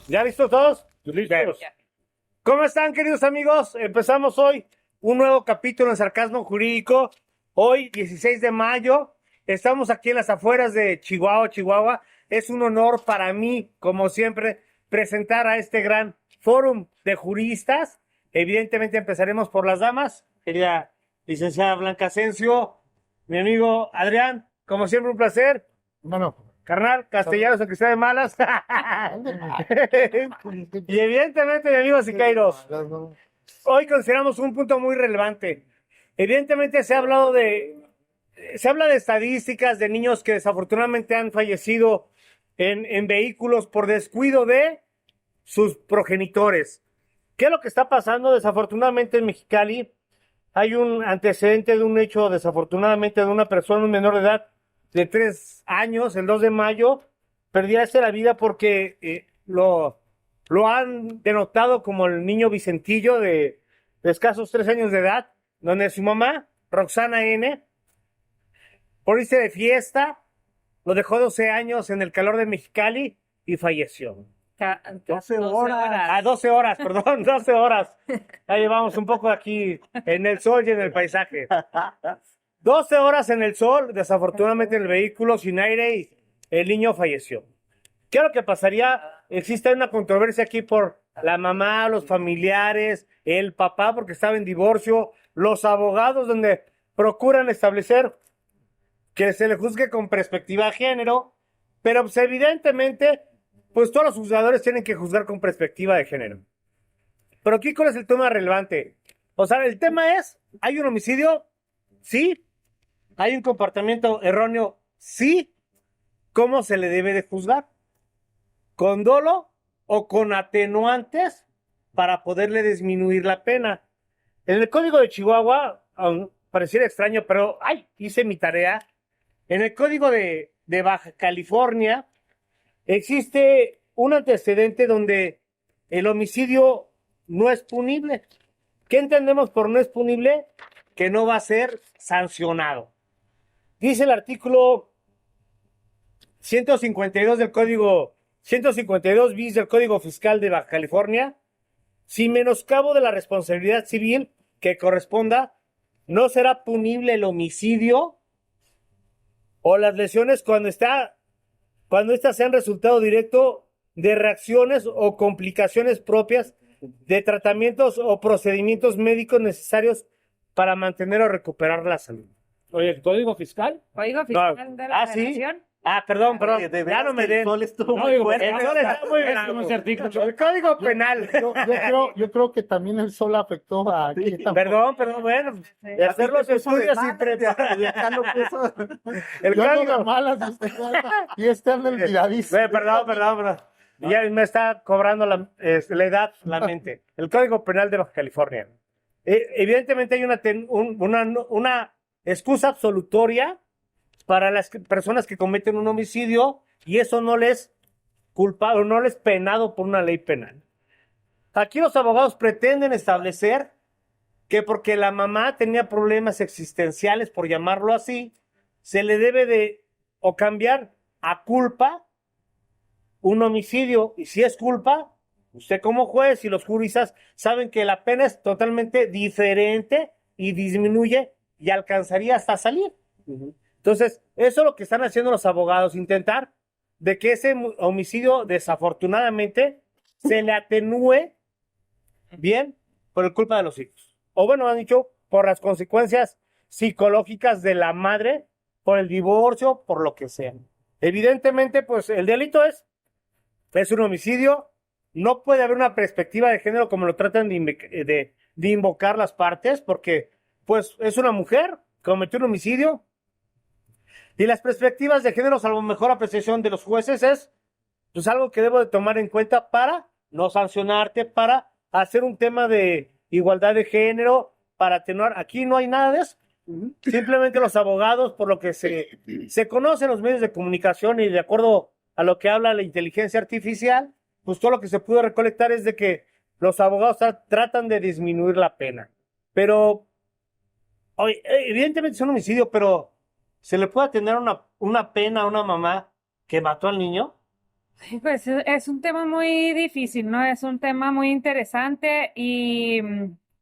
¿Ya listos todos? Listos. ¿Cómo están, queridos amigos? Empezamos hoy un nuevo capítulo en Sarcasmo Jurídico. Hoy, 16 de mayo, estamos aquí en las afueras de Chihuahua. Es un honor para mí, como siempre, presentar a este gran fórum de juristas. Evidentemente empezaremos por las damas. Querida licenciada Blanca Asensio, mi amigo Adrián, como siempre un placer. Bueno, Carnal, castellanos, aunque sea de malas. Y evidentemente, mi amigo Siqueiros, hoy consideramos un punto muy relevante. Evidentemente se habla de estadísticas de niños que desafortunadamente han fallecido en vehículos por descuido de sus progenitores. ¿Qué es lo que está pasando? Desafortunadamente en Mexicali hay un antecedente de un hecho, desafortunadamente, de una persona, un menor de edad, de 3 años, el 2 de mayo, perdiese la vida porque lo han denotado como el niño Vicentillo de escasos 3 años de edad, donde su mamá, Roxana N., por irse de fiesta, lo dejó 12 años en el calor de Mexicali y falleció. 12 horas. 12 horas, perdón, 12 horas. Ya llevamos un poco aquí en el sol y en el paisaje. 12 horas en el sol, desafortunadamente en el vehículo, sin aire, y el niño falleció. ¿Qué es lo que pasaría? Existe una controversia aquí por la mamá, los familiares, el papá, porque estaba en divorcio, los abogados, donde procuran establecer que se le juzgue con perspectiva de género, pero pues, evidentemente, pues todos los juzgadores tienen que juzgar con perspectiva de género. Pero aquí, ¿cuál es el tema relevante? O sea, el tema es, ¿hay un homicidio? Sí. ¿Hay un comportamiento erróneo? Sí. ¿Cómo se le debe de juzgar? ¿Con dolo o con atenuantes para poderle disminuir la pena? En el Código de Chihuahua, pareciera extraño, pero hice mi tarea. En el Código de Baja California existe un antecedente donde el homicidio no es punible. ¿Qué entendemos por no es punible? Que no va a ser sancionado. Dice el artículo 152 del Código, 152 bis del Código Fiscal de Baja California, sin menoscabo de la responsabilidad civil que corresponda, no será punible el homicidio o las lesiones cuando estas sean resultado directo de reacciones o complicaciones propias de tratamientos o procedimientos médicos necesarios para mantener o recuperar la salud. Oye, ¿el código fiscal? Código fiscal de la ¿sí? Federación. Perdón. Ya no me den. El sol estuvo No, digo, fuerte. El sol está muy es como ese artículo. El Código Penal. Yo creo que también el sol afectó a aquí Perdón, bueno, de hacer los estudios y preparar. El Yo ando Código. de malas y este anda olvidadizo. Perdón. Ya me está cobrando la edad, la mente. El Código Penal de Baja California. Evidentemente hay una excusa absolutoria para las personas que cometen un homicidio y eso no les culpado, no les penado por una ley penal. Aquí los abogados pretenden establecer que porque la mamá tenía problemas existenciales, por llamarlo así, se le debe de o cambiar a culpa un homicidio, y si es culpa, usted como juez y los juristas saben que la pena es totalmente diferente y disminuye y alcanzaría hasta salir. Entonces, eso es lo que están haciendo los abogados, intentar de que ese homicidio desafortunadamente se le atenúe bien por culpa de los hijos. O bueno, han dicho por las consecuencias psicológicas de la madre, por el divorcio, por lo que sea. Evidentemente, pues el delito es un homicidio, no puede haber una perspectiva de género como lo tratan de invocar las partes, porque pues es una mujer, cometió un homicidio, y las perspectivas de género, salvo mejor apreciación de los jueces, es pues algo que debo de tomar en cuenta para no sancionarte, para hacer un tema de igualdad de género, para atenuar. Aquí no hay nada de eso. Simplemente los abogados, por lo que se conocen los medios de comunicación y de acuerdo a lo que habla la inteligencia artificial, pues todo lo que se pudo recolectar es de que los abogados tratan de disminuir la pena. Pero, evidentemente es un homicidio, pero ¿se le puede tener una pena a una mamá que mató al niño? Sí, pues es un tema muy difícil, ¿no? Es un tema muy interesante y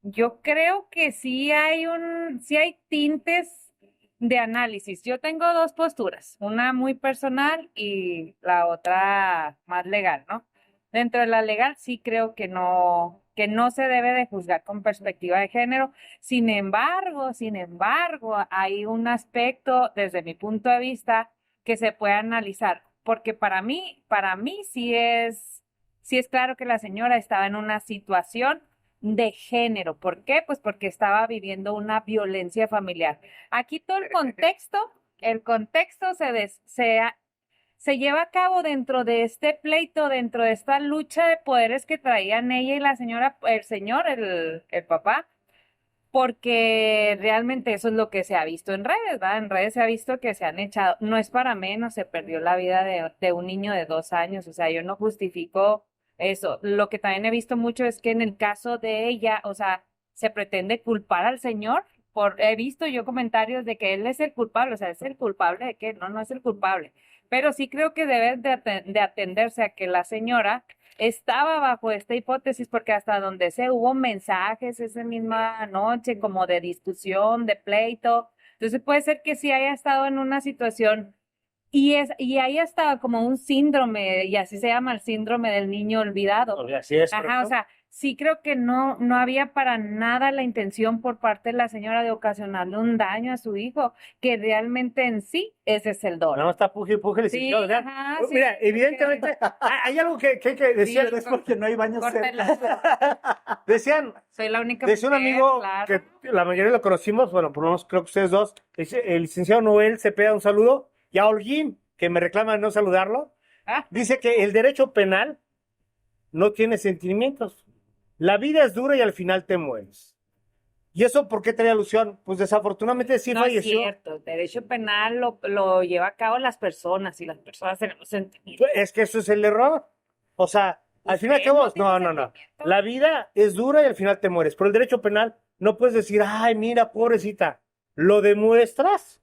yo creo que sí hay tintes de análisis. Yo tengo dos posturas, una muy personal y la otra más legal, ¿no? Dentro de la legal sí creo que no se debe de juzgar con perspectiva de género. Sin embargo, hay un aspecto desde mi punto de vista que se puede analizar, porque para mí sí es claro que la señora estaba en una situación de género. ¿Por qué? Pues porque estaba viviendo una violencia familiar. Aquí todo el contexto se lleva a cabo dentro de este pleito, dentro de esta lucha de poderes que traían ella y la señora, el papá, porque realmente eso es lo que se ha visto en redes, ¿verdad? En redes se ha visto que se han echado, no es para menos, se perdió la vida de un niño de 2 años, o sea, yo no justifico eso. Lo que también he visto mucho es que en el caso de ella, o sea, se pretende culpar al señor, he visto yo comentarios de que él es el culpable, o sea, es el culpable de que no, no es el culpable, pero sí creo que debe de atenderse a que la señora estaba bajo esta hipótesis porque hasta donde se hubo mensajes esa misma noche como de discusión, de pleito. Entonces puede ser que sí haya estado en una situación y haya estado como un síndrome, y así se llama el síndrome del niño olvidado. Así es, Ajá, o correcto. sea, sí creo que no había para nada la intención por parte de la señora de ocasionarle un daño a su hijo, que realmente en sí ese es el No dolor. está puje y puje, Sí, licenciado, ¿verdad? ajá, sí, Mira, evidentemente, hay algo que decían, Sí, Es porque no hay baños córtela. cerca. decían, Soy la única decía un mujer, amigo claro. que la mayoría lo conocimos, bueno, por lo menos creo que ustedes dos, el licenciado Noel Cepeda, un saludo, y a Holguín, que me reclama no saludarlo, Ah, dice que el derecho penal no tiene sentimientos. La vida es dura y al final te mueres. ¿Y eso por qué trae alusión? Pues desafortunadamente sí no es falleció. cierto. El derecho penal lo lleva a cabo las personas y las personas tenemos sentimientos. Es que eso es el error. O sea, al fin y al ¿Usted cabo, no tiene no. sentimientos? La vida es dura y al final te mueres. Pero el derecho penal no puedes decir, ay, mira, pobrecita. Lo demuestras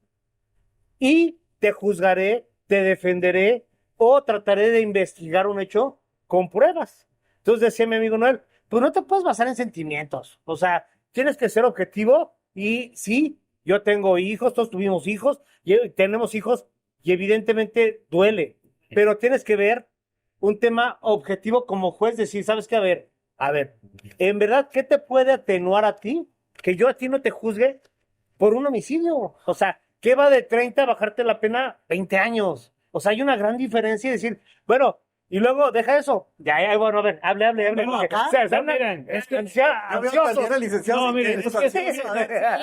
y te juzgaré, te defenderé o trataré de investigar un hecho con pruebas. Entonces decía mi amigo Noel, pues no te puedes basar en sentimientos. O sea, tienes que ser objetivo y sí, yo tengo hijos, todos tuvimos hijos, y tenemos hijos y evidentemente duele, pero tienes que ver un tema objetivo como juez, decir, ¿sabes qué? A ver, en verdad, ¿qué te puede atenuar a ti? Que yo a ti no te juzgue por un homicidio. O sea, ¿qué va de 30 a bajarte la pena 20 años? O sea, hay una gran diferencia y decir, bueno, y luego deja eso. Ya, bueno, a ver, hable. No, porque, acá, o sea, no, miren, es que- No veo también al licenciado. No, si miren, quiere es eso que así. sí,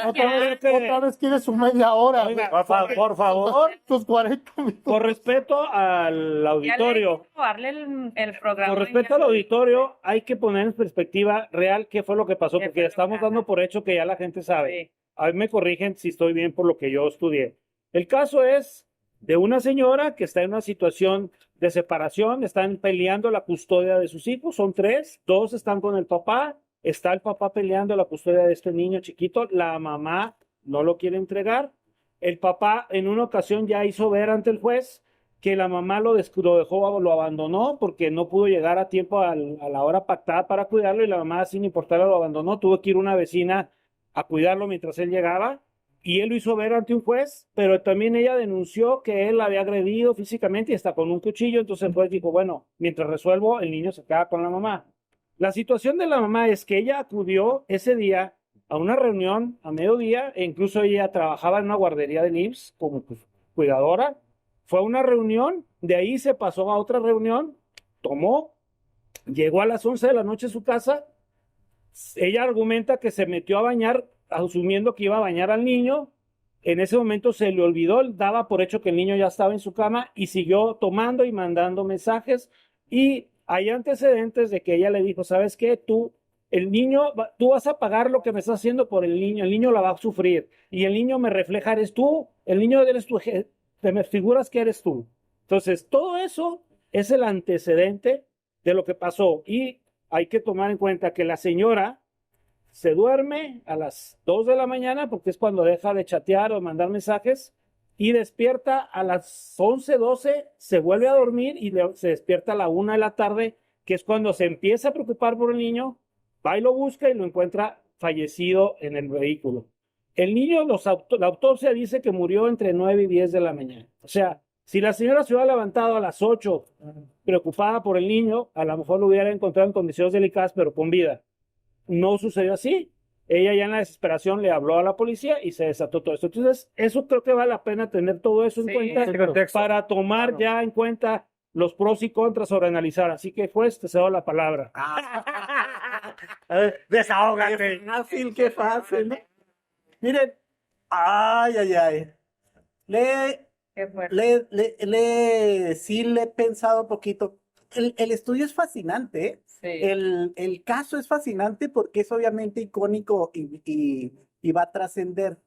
Otra vez quieres su media hora. Oiga, güey. por favor. Tus 40 minutos. Por respeto al Ya le auditorio, dije robarle el programa. por respeto al auditorio, hay que poner en perspectiva real qué fue lo que pasó, ¿Qué porque fue lo estamos que- dando por hecho que ya la gente sabe. Sí. A mí me corrigen si estoy bien por lo que yo estudié. El caso es de una señora que está en una situación de separación, están peleando la custodia de sus hijos, son tres, dos están con el papá, está el papá peleando la custodia de este niño chiquito, la mamá no lo quiere entregar, el papá en una ocasión ya hizo ver ante el juez que la mamá lo dejó, lo abandonó porque no pudo llegar a tiempo a la hora pactada para cuidarlo y la mamá sin importarle lo abandonó, tuvo que ir una vecina a cuidarlo mientras él llegaba y él lo hizo ver ante un juez, pero también ella denunció que él la había agredido físicamente y hasta con un cuchillo, entonces el juez dijo, bueno, mientras resuelvo, el niño se queda con la mamá. La situación de la mamá es que ella acudió ese día a una reunión a mediodía e incluso ella trabajaba en una guardería de IMSS como cuidadora, fue a una reunión, de ahí se pasó a otra reunión, tomó, llegó a las 11 de la noche a su casa, ella argumenta que se metió a bañar asumiendo que iba a bañar al niño. En ese momento se le olvidó, daba por hecho que el niño ya estaba en su cama y siguió tomando y mandando mensajes. Y hay antecedentes de que ella le dijo, ¿sabes qué? Tú vas a pagar lo que me estás haciendo por el niño la va a sufrir. Y el niño me refleja, eres tú, el niño eres tú, te me figuras que eres tú. Entonces, todo eso es el antecedente de lo que pasó. Y hay que tomar en cuenta que la señora se duerme a las 2 de la mañana porque es cuando deja de chatear o mandar mensajes y despierta a las 11, 12, se vuelve a dormir y se despierta a la 1 de la tarde, que es cuando se empieza a preocupar por el niño, va y lo busca y lo encuentra fallecido en el vehículo. El niño, la autopsia dice que murió entre 9 y 10 de la mañana. O sea, si la señora se hubiera levantado a las 8, preocupada por el niño, a lo mejor lo hubiera encontrado en condiciones delicadas, pero con vida. No sucedió así. Ella ya en la desesperación le habló a la policía y se desató todo esto. Entonces, eso creo que vale la pena tener todo eso en cuenta el contexto. para tomar ya en cuenta los pros y contras sobre analizar. Así que, juez, te cedo la palabra. A ver, desahógate. Qué fácil, qué fácil, ¿no? Miren, ay. Qué fuerte. Sí le he pensado un poquito. El estudio es fascinante, ¿eh? Sí. El caso es fascinante porque es obviamente icónico y va a trascender.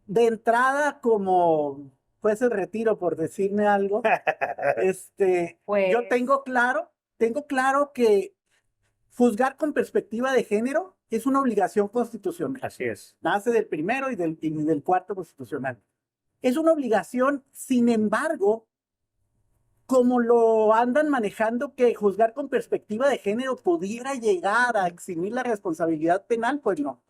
De entrada, como fue el retiro, por decirme algo, Pues- yo tengo claro que juzgar con perspectiva de género es una obligación constitucional. Así es. Nace del primero y del cuarto constitucional. Es una obligación, sin embargo, como lo andan manejando, que juzgar con perspectiva de género pudiera llegar a eximir la responsabilidad penal, pues no,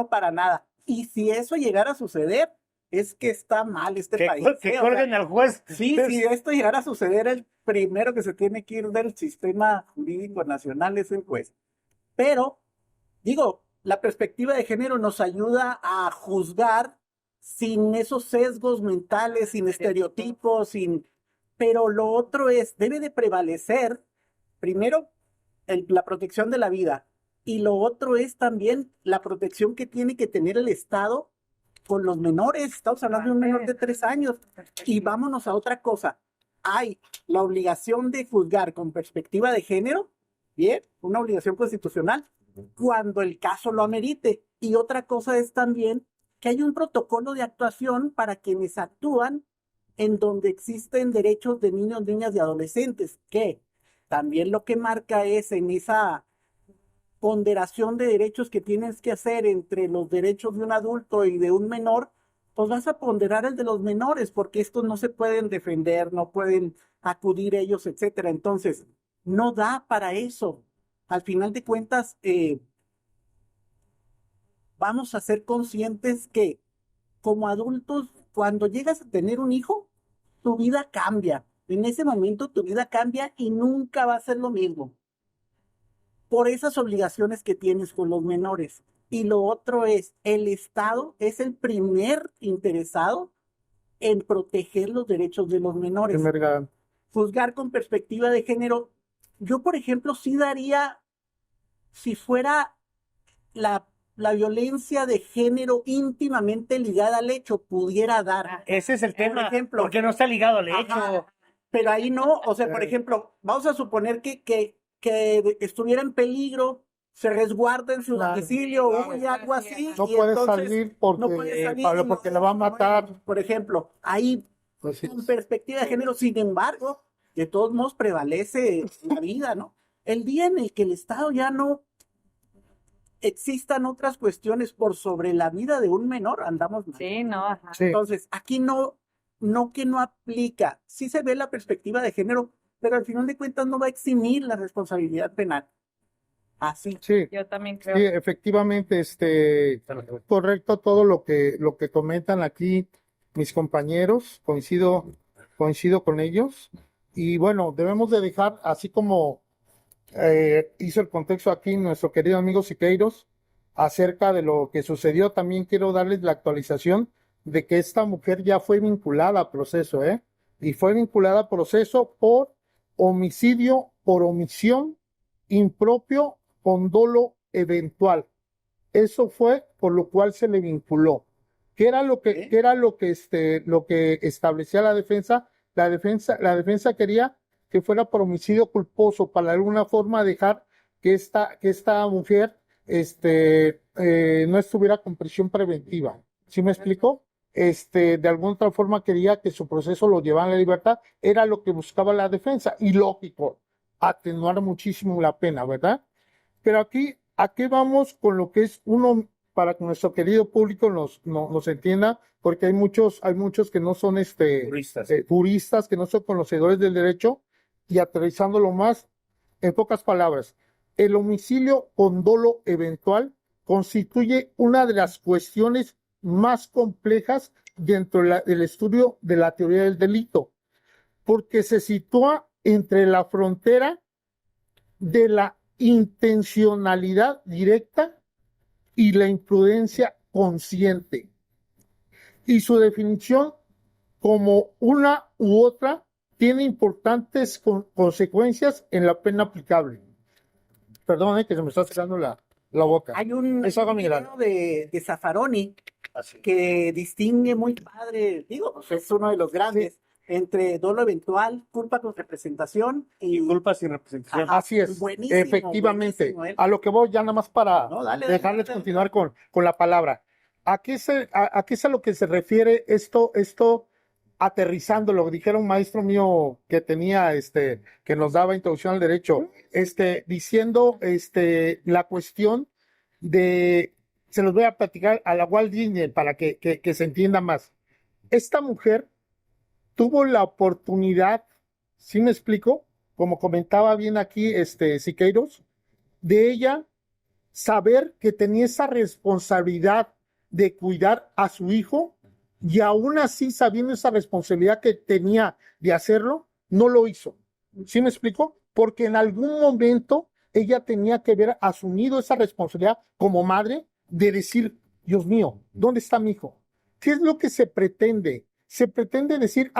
para nada. Y si eso llegara a suceder, es que está mal este país. Que O sea, colguen al juez. sí, si esto llegara a suceder, el primero que se tiene que ir del sistema jurídico nacional es el juez. Pero, digo, la perspectiva de género nos ayuda a juzgar sin esos sesgos mentales, sin estereotipos, pero lo otro debe de prevalecer, primero, la protección de la vida, y lo otro es también la protección que tiene que tener el Estado con los menores. Estamos hablando de un menor de 3 años. Y vámonos a otra cosa. Hay la obligación de juzgar con perspectiva de género, bien, una obligación constitucional, cuando el caso lo amerite. Y otra cosa es también que hay un protocolo de actuación para quienes actúan en donde existen derechos de niños, niñas y adolescentes, que también lo que marca es en esa ponderación de derechos que tienes que hacer entre los derechos de un adulto y de un menor, pues vas a ponderar el de los menores, porque estos no se pueden defender, no pueden acudir ellos, etcétera. Entonces, no da para eso. Al final de cuentas, vamos a ser conscientes que como adultos, cuando llegas a tener un hijo, tu vida cambia. En ese momento tu vida cambia y nunca va a ser lo mismo, por esas obligaciones que tienes con los menores. Y lo otro es, el Estado es el primer interesado en proteger los derechos de los menores. Primer garante. Juzgar con perspectiva de género, yo por ejemplo sí daría, si fuera la violencia de género íntimamente ligada al hecho, pudiera dar. Ese es el tema. Por ejemplo, porque no está ligado al Ajá. hecho. Pero ahí no, o sea, por ejemplo, vamos a suponer que estuviera en peligro, se resguarda en su Claro, domicilio o claro. algo así. No y puede entonces salir porque, no puede salir, Pablo, porque la va a matar. Por ejemplo, ahí Pues sí. con perspectiva de género, sin embargo, de todos modos prevalece la vida, ¿no? El día en el que el Estado ya no existan otras cuestiones por sobre la vida de un menor, andamos mal. Sí, no, ajá. Sí. Entonces, aquí no que no aplica. Sí se ve la perspectiva de género, pero al final de cuentas no va a eximir la responsabilidad penal. Así. Sí, Yo también sí, creo. efectivamente, correcto todo lo que comentan aquí mis compañeros, coincido con ellos. Y bueno, debemos de dejar, así como hizo el contexto aquí nuestro querido amigo Siqueiros acerca de lo que sucedió, también quiero darles la actualización de que esta mujer ya fue vinculada a proceso, y fue vinculada a proceso por homicidio por omisión impropio con dolo eventual. Eso fue por lo cual se le vinculó. ¿Qué era lo que establecía la defensa? La defensa quería que fuera por homicidio culposo, para de alguna forma dejar que esta mujer no estuviera con prisión preventiva. ¿Sí me explico? De alguna otra forma quería que su proceso lo llevara a la libertad, era lo que buscaba la defensa, y lógico, atenuar muchísimo la pena, ¿verdad? Pero aquí vamos con lo que es para que nuestro querido público nos entienda, porque hay muchos que no son Juristas. juristas, que no son conocedores del derecho, y aterrizándolo más, en pocas palabras, el homicidio con dolo eventual constituye una de las cuestiones más complejas dentro del estudio de la teoría del delito, porque se sitúa entre la frontera de la intencionalidad directa y la imprudencia consciente. Y su definición como una u otra tiene importantes consecuencias en la pena aplicable. Perdón, que se me está cerrando la boca. Hay un Es algo video mirar. de Zaffaroni Así. que distingue muy padre, digo, pues es uno de los grandes, entre dolo eventual, culpa con representación y Culpa sin representación. Ajá. Así es, Buenísimo, efectivamente. buenísimo, ¿eh? A lo que voy ya nada más para No, dale, dejarles dale. continuar con la palabra. ¿A qué es a lo que se refiere esto aterrizando? Lo que dijera un maestro mío que tenía, que nos daba introducción al derecho, diciendo, la cuestión de, se los voy a platicar a la Walt Disney para que se entienda más. Esta mujer tuvo la oportunidad, ¿sí me explico? Como comentaba bien aquí, Siqueiros, de ella saber que tenía esa responsabilidad de cuidar a su hijo, y aún así, sabiendo esa responsabilidad que tenía de hacerlo, no lo hizo. ¿Sí me explico? Porque en algún momento ella tenía que haber asumido esa responsabilidad como madre de decir, Dios mío, ¿dónde está mi hijo? ¿Qué es lo que se pretende? Se pretende decir,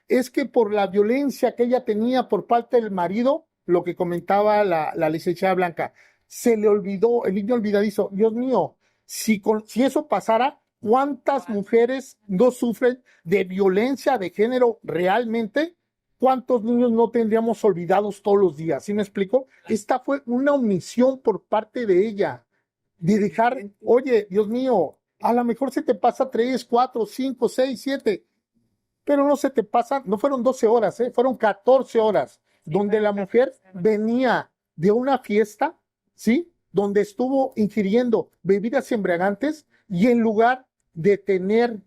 es que por la violencia que ella tenía por parte del marido, lo que comentaba la licenciada Blanca, se le olvidó, el niño olvidadizo. Dios mío, si eso pasara, ¿cuántas mujeres no sufren de violencia de género realmente? ¿Cuántos niños no tendríamos olvidados todos los días? ¿Sí me explico? Esta fue una omisión por parte de ella, de dejar, oye, Dios mío, a lo mejor se te pasa 3, 4, 5, 6, 7, pero no se te pasa, no fueron 12 horas, fueron 14 horas, donde la mujer venía de una fiesta, ¿sí? Donde estuvo ingiriendo bebidas embriagantes, y en lugar de tener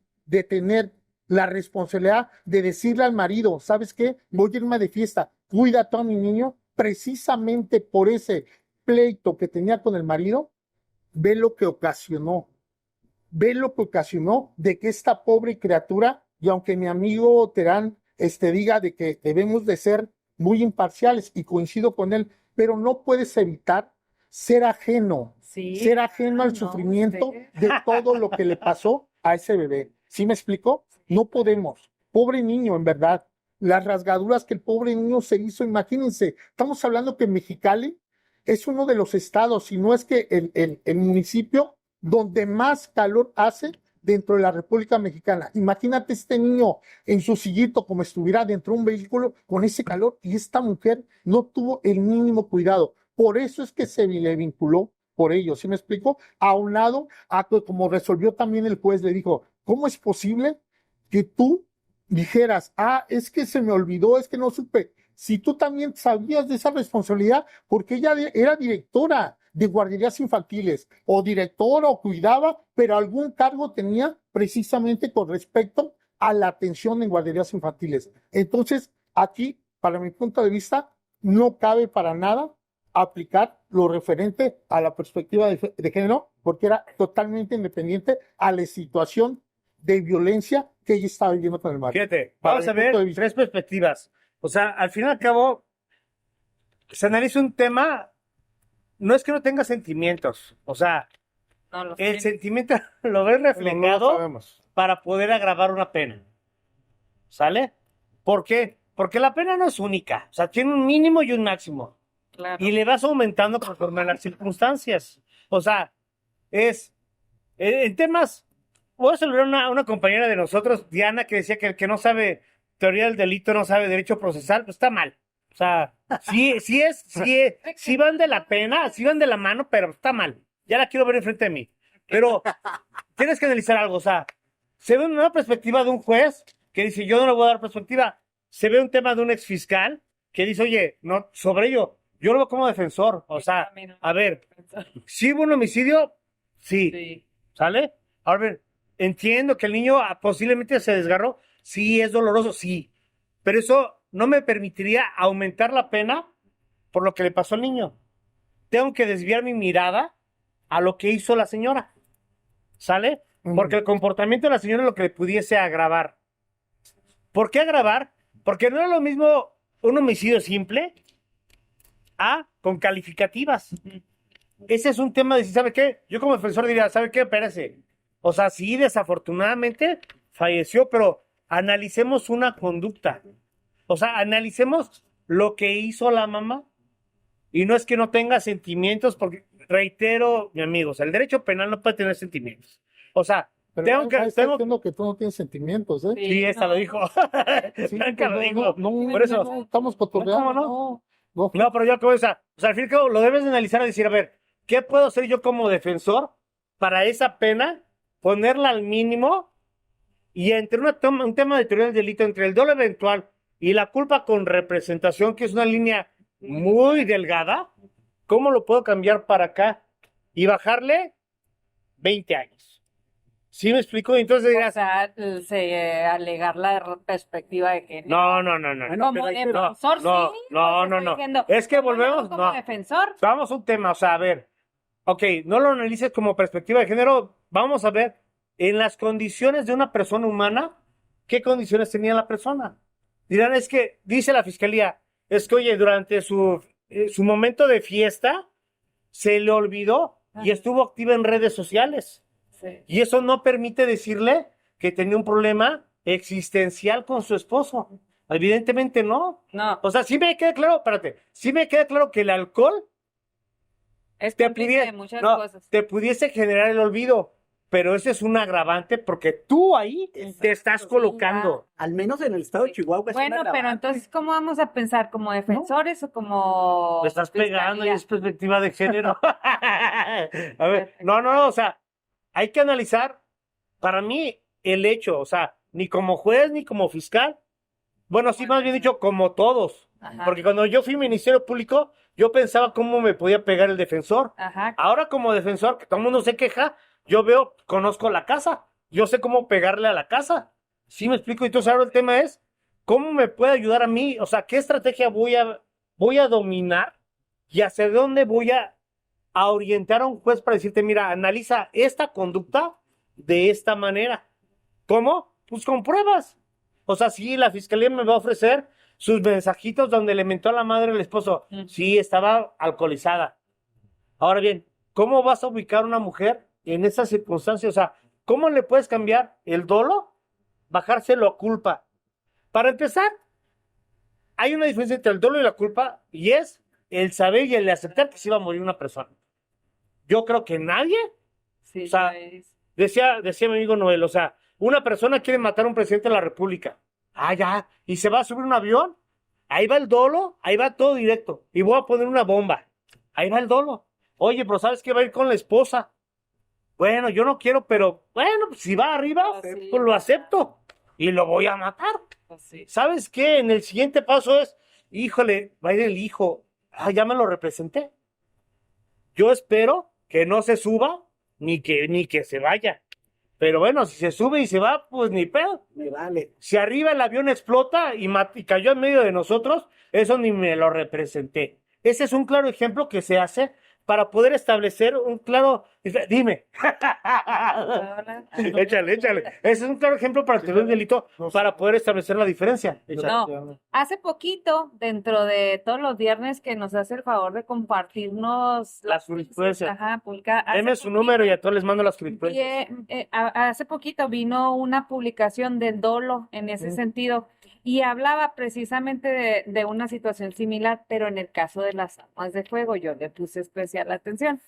la responsabilidad de decirle al marido, ¿sabes qué? Voy a irme de fiesta, cuida a todo mi niño, precisamente por ese pleito que tenía con el marido, ve lo que ocasionó de que esta pobre criatura, y aunque mi amigo Terán diga de que debemos de ser muy imparciales, y coincido con él, pero no puedes evitar ser ajeno al sufrimiento de todo lo que le pasó a ese bebé. ¿Sí me explico? No podemos. Pobre niño, en verdad. Las rasgaduras que el pobre niño se hizo, imagínense, estamos hablando que Mexicali es uno de los estados, si no es que el municipio donde más calor hace dentro de la República Mexicana. Imagínate este niño en su sillito como estuviera dentro de un vehículo con ese calor, y esta mujer no tuvo el mínimo cuidado. Por eso es que se le vinculó por ello, ¿sí me explico? Aunado a como resolvió también el juez, le dijo, ¿cómo es posible que tú dijeras, es que se me olvidó, es que no supe? Si tú también sabías de esa responsabilidad, porque ella era directora de guarderías infantiles, o directora, o cuidaba, pero algún cargo tenía precisamente con respecto a la atención en guarderías infantiles. Entonces, aquí, para mi punto de vista, no cabe para nada aplicar lo referente a la perspectiva de género, porque era totalmente independiente a la situación de violencia que ella estaba viviendo con el marido. Fíjate, Para vamos mi a ver punto de vista. 3 perspectivas. O sea, al fin y al cabo, se analiza un tema, no es que no tenga sentimientos, o sea, No lo el sé. sentimiento lo ves No lo reflejado sabemos. para poder agravar una pena. ¿Sale? ¿Por qué? Porque la pena no es única, o sea, tiene un mínimo y un máximo. Claro. Y le vas aumentando conforme a las circunstancias. O sea, en temas, voy a saludar a una compañera de nosotros, Diana, que decía que el que no sabe teoría del delito no sabe derecho procesal, pues está mal. O sea, sí van de la pena, sí van de la mano, pero está mal. Ya la quiero ver enfrente de mí. Pero tienes que analizar algo, o sea, se ve una perspectiva de un juez que dice, yo no le voy a dar perspectiva. Se ve un tema de un exfiscal que dice, oye, no, sobre ello, yo lo veo como defensor. O sea, a ver, ¿sí hubo un homicidio? Sí. ¿Sale? Ahora bien, entiendo que el niño posiblemente se desgarró. Sí, es doloroso, sí. Pero eso no me permitiría aumentar la pena por lo que le pasó al niño. Tengo que desviar mi mirada a lo que hizo la señora. ¿Sale? Porque el comportamiento de la señora es lo que le pudiese agravar. ¿Por qué agravar? Porque no es lo mismo un homicidio simple con calificativas. Ese es un tema de, ¿sabe qué? Yo como defensor diría, ¿sabe qué? Espérese. O sea, sí, desafortunadamente falleció, pero analicemos una conducta. O sea, analicemos lo que hizo la mamá. Y no es que no tenga sentimientos, porque, reitero, mi amigo, o sea, el derecho penal no puede tener sentimientos. O sea, Pero tengo diciendo que tú no tienes sentimientos, ¿eh? Sí, esa no. lo dijo. Sí, Blanca lo pues dijo. no, Por eso. no, estamos cotorreando. ¿Cómo No. No, pero yo acabo de o sea, al fin y al cabo, lo debes de analizar y decir, a ver, ¿qué puedo hacer yo como defensor para esa pena, ponerla al mínimo y entre un tema de teoría del delito, entre el dolo eventual y la culpa con representación, que es una línea muy delgada, ¿cómo lo puedo cambiar para acá y bajarle 20 años? ¿Sí me explico? Entonces O dirás, sea, alegar la perspectiva de género. no. Bueno, Como pero ahí te- defensor, no, sí. no, o sea, no, estoy no. diciendo, Es que ¿cómo le hago volvemos, como no. defensor? Vamos a un tema, o sea, a ver, ok, no lo analices como perspectiva de género, vamos a ver, en las condiciones de una persona humana, ¿qué condiciones tenía la persona? Dirán, es que, dice la fiscalía, es que, oye, durante su momento de fiesta, se le olvidó y estuvo activa en redes sociales. Sí. Y eso no permite decirle que tenía un problema existencial con su esposo. Evidentemente no. No, O sea, sí me queda claro, espérate, sí me queda claro que el alcohol es te cómplice pudiese, de muchas no, cosas. te pudiese generar el olvido, pero ese es un agravante porque tú ahí te estás sí, colocando. al menos en el estado de Chihuahua es Bueno, una pero agravante. entonces, ¿cómo vamos a pensar? ¿Como defensores o como Me estás pegando y fiscalía? es perspectiva de género. A ver, no, o sea, hay que analizar, para mí, el hecho, o sea, ni como juez ni como fiscal, bueno, sí, más bien dicho, como todos. Ajá. Porque cuando yo fui Ministerio Público, yo pensaba cómo me podía pegar el defensor. Ajá. Ahora como defensor, que todo el mundo se queja, yo veo, conozco la casa, yo sé cómo pegarle a la casa. ¿Sí me explico? Entonces ahora el tema es, ¿cómo me puede ayudar a mí? O sea, ¿qué estrategia voy a dominar y hacia dónde voy a orientar a un juez para decirte, mira, analiza esta conducta de esta manera? ¿Cómo? Pues con pruebas. O sea, sí, la fiscalía me va a ofrecer sus mensajitos donde le mentó a la madre al esposo. Sí, estaba alcoholizada. Ahora bien, ¿cómo vas a ubicar a una mujer en esas circunstancias? O sea, ¿cómo le puedes cambiar el dolo? Bajárselo a culpa. Para empezar, hay una diferencia entre el dolo y la culpa, y es el saber y el aceptar que se iba a morir una persona. Yo creo que nadie, Sí, o sea, decía mi amigo Noel, o sea, una persona quiere matar a un presidente de la República. Ah, ya, y se va a subir un avión. Ahí va el dolo, ahí va todo directo. Y voy a poner una bomba. Ahí va el dolo. Oye, pero ¿sabes qué va a ir con la esposa? Bueno, yo no quiero, pero bueno, pues, si va arriba, Pues sí. pues lo acepto. Y lo voy a matar. Pues sí. ¿Sabes qué? En el siguiente paso es, híjole, va a ir el hijo. Ah, ya me lo representé. Yo espero que no se suba ni que se vaya. Pero bueno, si se sube y se va, pues ni pedo. Me vale. Si arriba el avión explota y cayó en medio de nosotros, eso ni me lo representé. Ese es un claro ejemplo que se hace para poder establecer un claro... Dime. Échale. Ese es un claro ejemplo para tener un delito para poder establecer la diferencia. No, hace poquito, dentro de todos los viernes que nos hace el favor de compartirnos Las jurisprudencias. Ajá, publica. Deme su número y a todos les mando las jurisprudencias. Hace poquito vino una publicación del dolo en ese sentido y hablaba precisamente de una situación similar, pero en el caso de las armas de fuego, yo le puse especial atención.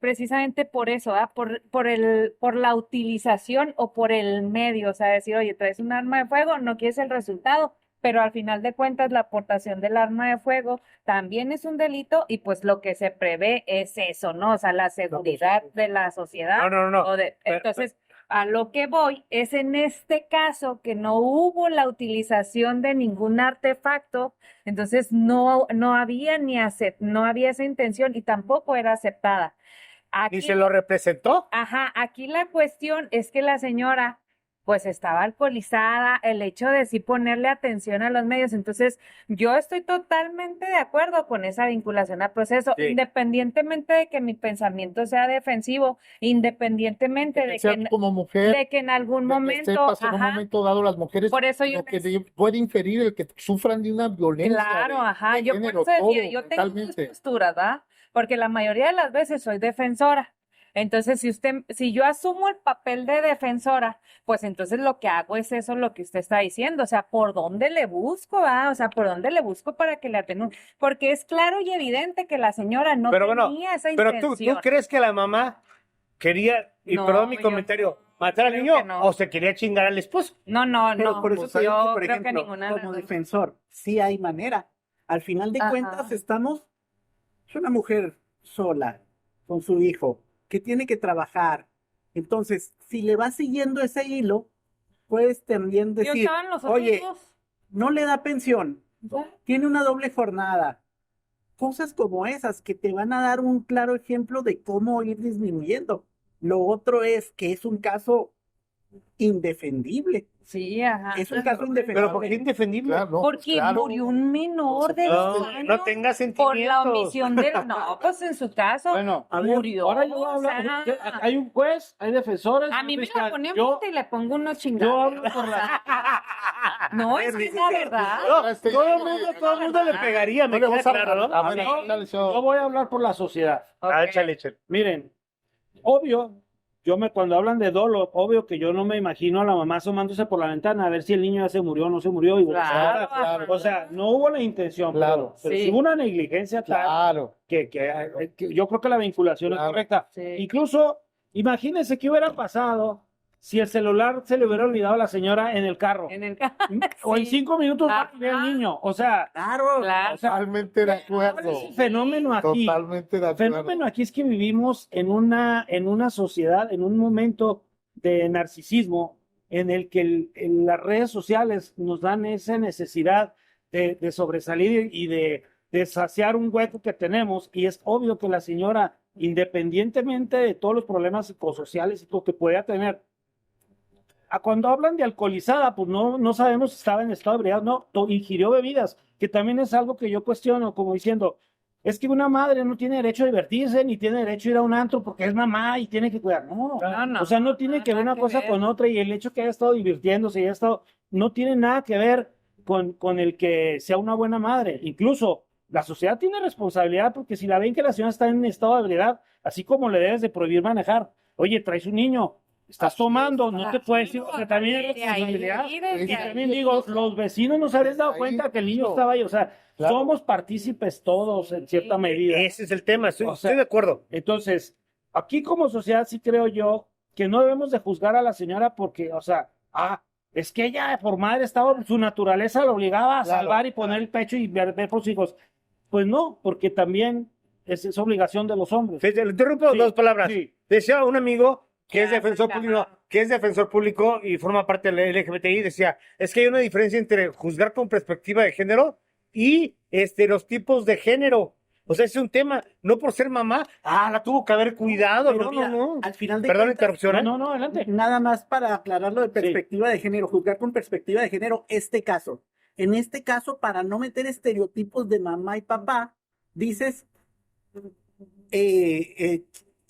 Precisamente por eso, ¿ah? Por la utilización o por el medio, o sea, decir, oye, traes un arma de fuego, no quieres el resultado, pero al final de cuentas la aportación del arma de fuego también es un delito y pues lo que se prevé es eso, ¿no? O sea, la seguridad de la sociedad. No. Entonces, a lo que voy es en este caso que no hubo la utilización de ningún artefacto, entonces no había no había esa intención y tampoco era aceptada. Aquí, ni se lo representó. ajá, aquí la cuestión es que la señora pues estaba alcoholizada, el hecho de sí ponerle atención a los medios. Entonces, yo estoy totalmente de acuerdo con esa vinculación al proceso, Sí. independientemente de que mi pensamiento sea defensivo, independientemente de Sea que, como mujer, de que en algún que momento, sepas en un ajá, momento dado las mujeres, por eso yo lo que puede inferir el que sufran de una violencia claro, de ajá, yo por género, eso decía, todo, yo tengo dos totalmente. posturas, ¿verdad? Porque la mayoría de las veces soy defensora. Entonces, si yo asumo el papel de defensora, pues entonces lo que hago es eso, lo que usted está diciendo, o sea, ¿por dónde le busco, va? O sea, ¿por dónde le busco para que le atenúe? Porque es claro y evidente que la señora no Pero bueno, tenía esa pero tú intención. crees que la mamá quería, y No, perdón mi yo comentario, no. matar al Creo niño que no. o se quería chingar al esposo? No, no, Pero no. por eso Pues te digo que, yo por creo que ejemplo, ninguna de las como dos. defensor, sí hay manera. Al final de Ajá. cuentas, es una mujer sola, con su hijo, que tiene que trabajar. Entonces, si le vas siguiendo ese hilo, puedes también ¿Y decir, estaban los otros oye, dos? no le da pensión, ¿Ya? tiene una doble jornada. Cosas como esas que te van a dar un claro ejemplo de cómo ir disminuyendo. Lo otro es que es un caso indefendible. Sí, ajá. Es un caso indefendible. Pero ¿por qué indefendible? Claro, no, pues Porque claro. murió un menor de No, 2 años no tenga por la sentimientos. omisión del... No, pues en su caso Bueno, a ver, murió. ahora yo voy a o hablar. sea, Hay un juez, hay defensores. a hay mí me fiscal. la ponen Yo, puta y le pongo unos yo chingados. hablo por la. No, es que es la verdad. No, todo el mundo le pegaría, me No le queda vamos a- claro, ¿no? a ver, Yo, dale, yo voy a hablar por la sociedad. Ah, Ok. échale, échale. Miren, obvio, cuando hablan de dolo, obvio que yo no me imagino a la mamá asomándose por la ventana a ver si el niño ya se murió o no se murió. Y Claro, claro. o sea, no hubo la intención, Claro. pero Sí. sí hubo una negligencia tal Claro. que yo creo que la vinculación es Claro. correcta. Sí. Incluso, imagínense qué hubiera pasado si el celular se le hubiera olvidado a la señora en el carro. En el O en Sí. 5 minutos va a tener el Ajá. niño. O sea, Claro, Claro. Totalmente de acuerdo. ¿cuál es el fenómeno aquí? Totalmente de El acuerdo. fenómeno aquí es que vivimos en una sociedad, en un momento de narcisismo en el que en las redes sociales nos dan esa necesidad de sobresalir y de saciar un hueco que tenemos. Y es obvio que la señora, independientemente de todos los problemas psicosociales y todo que pueda tener, cuando hablan de alcoholizada, pues no sabemos si estaba en estado de ebriedad, no, ingirió bebidas, que también es algo que yo cuestiono, como diciendo, es que una madre no tiene derecho a divertirse, ni tiene derecho a ir a un antro porque es mamá y tiene que cuidar. No, No, o sea, no tiene que ver nada una cosa ver. con otra, y el hecho que haya estado divirtiéndose y haya estado, no tiene nada que ver con el que sea una buena madre. Incluso la sociedad tiene responsabilidad, porque si la ven que la señora está en estado de ebriedad, así como le debes de prohibir manejar, oye, traes un niño, estás tomando, no te puedes decir, o sea, también hay Desde ahí, responsabilidad. desde Y ahí. también digo, los vecinos no se habían dado Ahí, cuenta que el niño no. estaba ahí, o sea, Claro. somos partícipes todos en cierta medida. Ese es el tema, estoy, O sea, estoy de acuerdo. Entonces, aquí como sociedad sí creo yo que no debemos de juzgar a la señora porque, o sea, es que ella por madre estaba, su naturaleza la obligaba a Claro. salvar y poner el pecho y ver por sus hijos. Pues no, porque también es obligación de los hombres. Le interrumpo Sí, dos palabras. sí. Decía un amigo que es Ya, defensor pues, público, y forma parte del LGBTI, decía, es que hay una diferencia entre juzgar con perspectiva de género y los tipos de género. O sea, es un tema, no por ser mamá, la tuvo que haber cuidado, pero no, mira, no. al final de Perdón la cuentas, interrupción, ¿eh? No, adelante. nada más para aclararlo de perspectiva de género, juzgar con perspectiva de género este caso. En este caso, para no meter estereotipos de mamá y papá, dices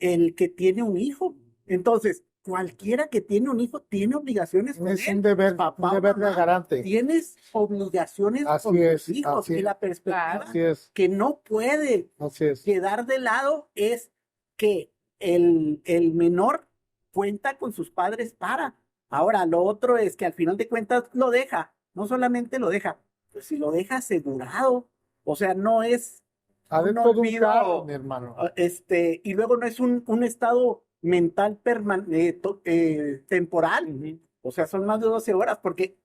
el que tiene un hijo. Entonces, cualquiera que tiene un hijo tiene obligaciones con Es él. un deber Papá o de mamá, garante. Tienes obligaciones Así con es, tus hijos. así Y es. la perspectiva Claro. Así es, que no puede así es. quedar de lado es que el menor cuenta con sus padres para. Ahora, lo otro es que al final de cuentas lo deja, no solamente lo deja, pues si lo deja asegurado, o sea, no es Adentro de un olvido, carro, mi hermano. y luego no es un estado mental temporal, o sea, son más de 12 horas, porque